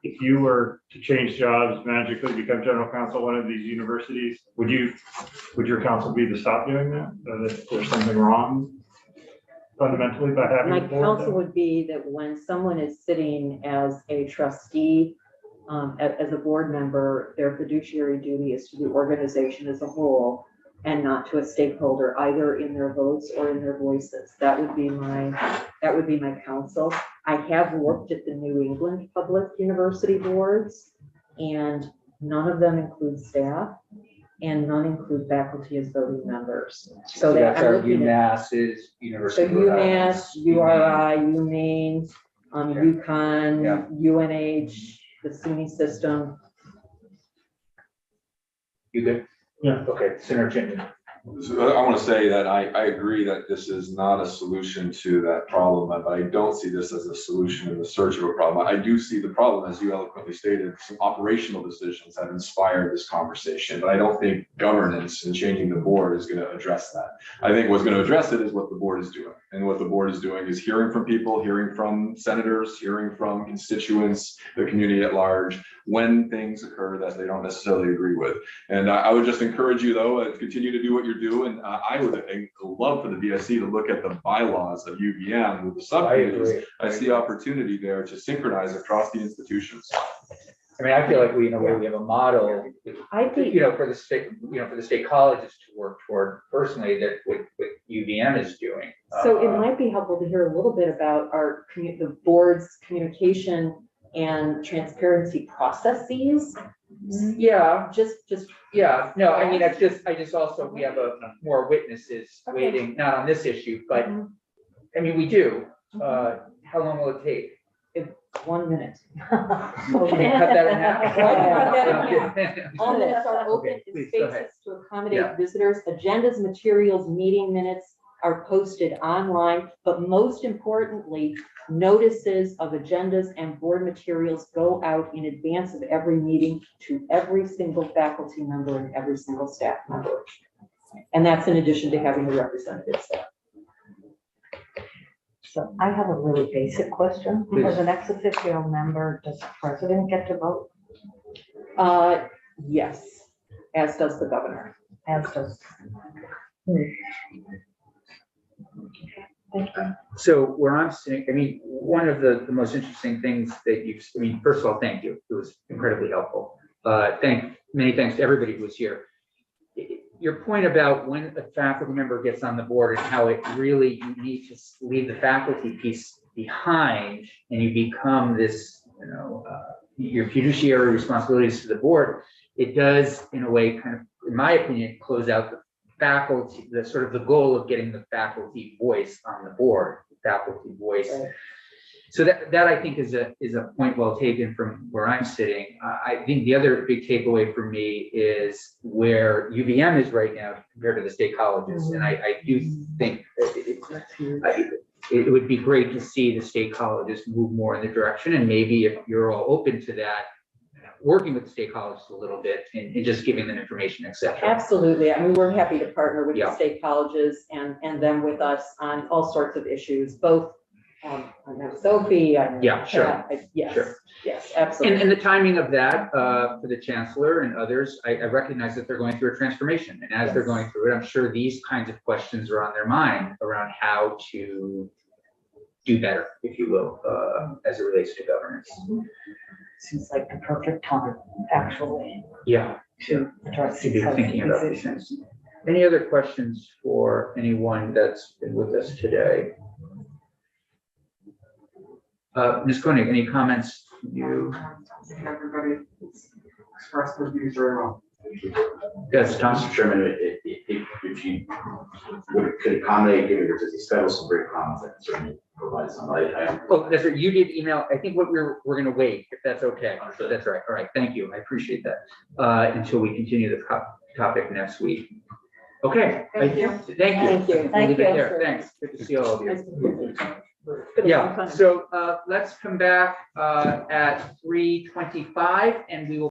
If you were to change jobs, magically become general counsel at one of these universities, would your counsel be to stop doing that? That there's something wrong fundamentally by having My a board? counsel would be that when someone is sitting as a trustee, as a board member, their fiduciary duty is to the organization as a whole and not to a stakeholder, either in their votes or in their voices. That would be my counsel. I have looked at the New England Public University boards, and none of them include staff and none include faculty as voting members. So that's I'm our looking at- UMass's, So University of Rhode Island. UMass, URI, UMaine, UConn, UNH, the SUNY system. You good? Yeah. Okay, Senator Chinton. So I want to say that I agree that this is not a solution to that problem, but I don't see this as a solution in the search of a problem. I do see the problem, as you eloquently stated, some operational decisions have inspired this conversation, but I don't think governance and changing the board is going to address that. I think what's going to address it is what the board is doing. And what the board is doing is hearing from people, hearing from senators, hearing from constituents, the community at large, when things occur that they don't necessarily agree with. And I would just encourage you, though, to continue to do what you're doing. I would love for the BSC to look at the bylaws of UVM with the subcommittees. I see opportunity there to synchronize across the institutions. I mean, I feel like we, in a way, we have a model, I think, for the state, for the state colleges to work toward personally that what UVM is doing. so it might be helpful to hear a little bit about the board's communication and transparency processes. Yeah, Just, yeah, no, I mean, I just also, we have more witnesses Okay. waiting, not on this issue, but, I mean, we do. How long will it take? 1 minute. Can we cut that in half? Cut that in All minutes are open Okay, in please, go ahead. spaces to accommodate Yeah. visitors. Agendas, materials, meeting minutes are posted online, but most importantly, notices of agendas and board materials go out in advance of every meeting to every single faculty member and every single staff member. And that's in addition to having the representative staff. So I have a really basic question. Please. As an ex officio member, does the president get to vote? Yes, as does the governor. As does. Thank you. So where I'm sitting, I mean, one of the most interesting things that first of all, thank you. It was incredibly helpful. Many thanks to everybody who was here. Your point about when a faculty member gets on the board and how it really, you need to leave the faculty piece behind and you become this, your fiduciary responsibilities to the board, it does in a way kind of, in my opinion, close out the faculty, the sort of the goal of getting the faculty voice on the board, faculty voice. Right. So that I think is a point well taken from where I'm sitting. I think the other big takeaway for me is where UVM is right now compared to the state colleges. And I do think it would be great to see the state colleges move more in the direction. And maybe if you're all open to that, working with the state colleges a little bit and just giving them information, et cetera. Absolutely. I mean, we're happy to partner with Yeah. the state colleges and them with us on all sorts of issues, both I know Sophie. Yeah, sure. Yes, Sure. yes, absolutely. And the timing of that for the chancellor and others, I recognize that they're going through a transformation. And as they're going through it, I'm sure these kinds of questions are on their mind around how to do better, if you will, as it relates to governance. Seems like the perfect time, actually. Yeah, To address to be thinking about these things. Any other questions for anyone that's been with us today? Ms. Koenig, any comments? You? Everybody expressed their views very well. Yes, Tom. Mr. Chairman, if you could accommodate, given your busy schedule, some brief comments, I can certainly provide some. Oh, that's right. You did email. I think what we're going to wait, if that's okay. That's right. All right. Thank you. I appreciate that. Until we continue the topic next week. Okay. Thank you. Thank you. Thank you. We'll leave it Thank you. there. Thanks. Good to see all of you. Nice to meet you. Been a long Yeah. time. So let's come back at 3:25 and we will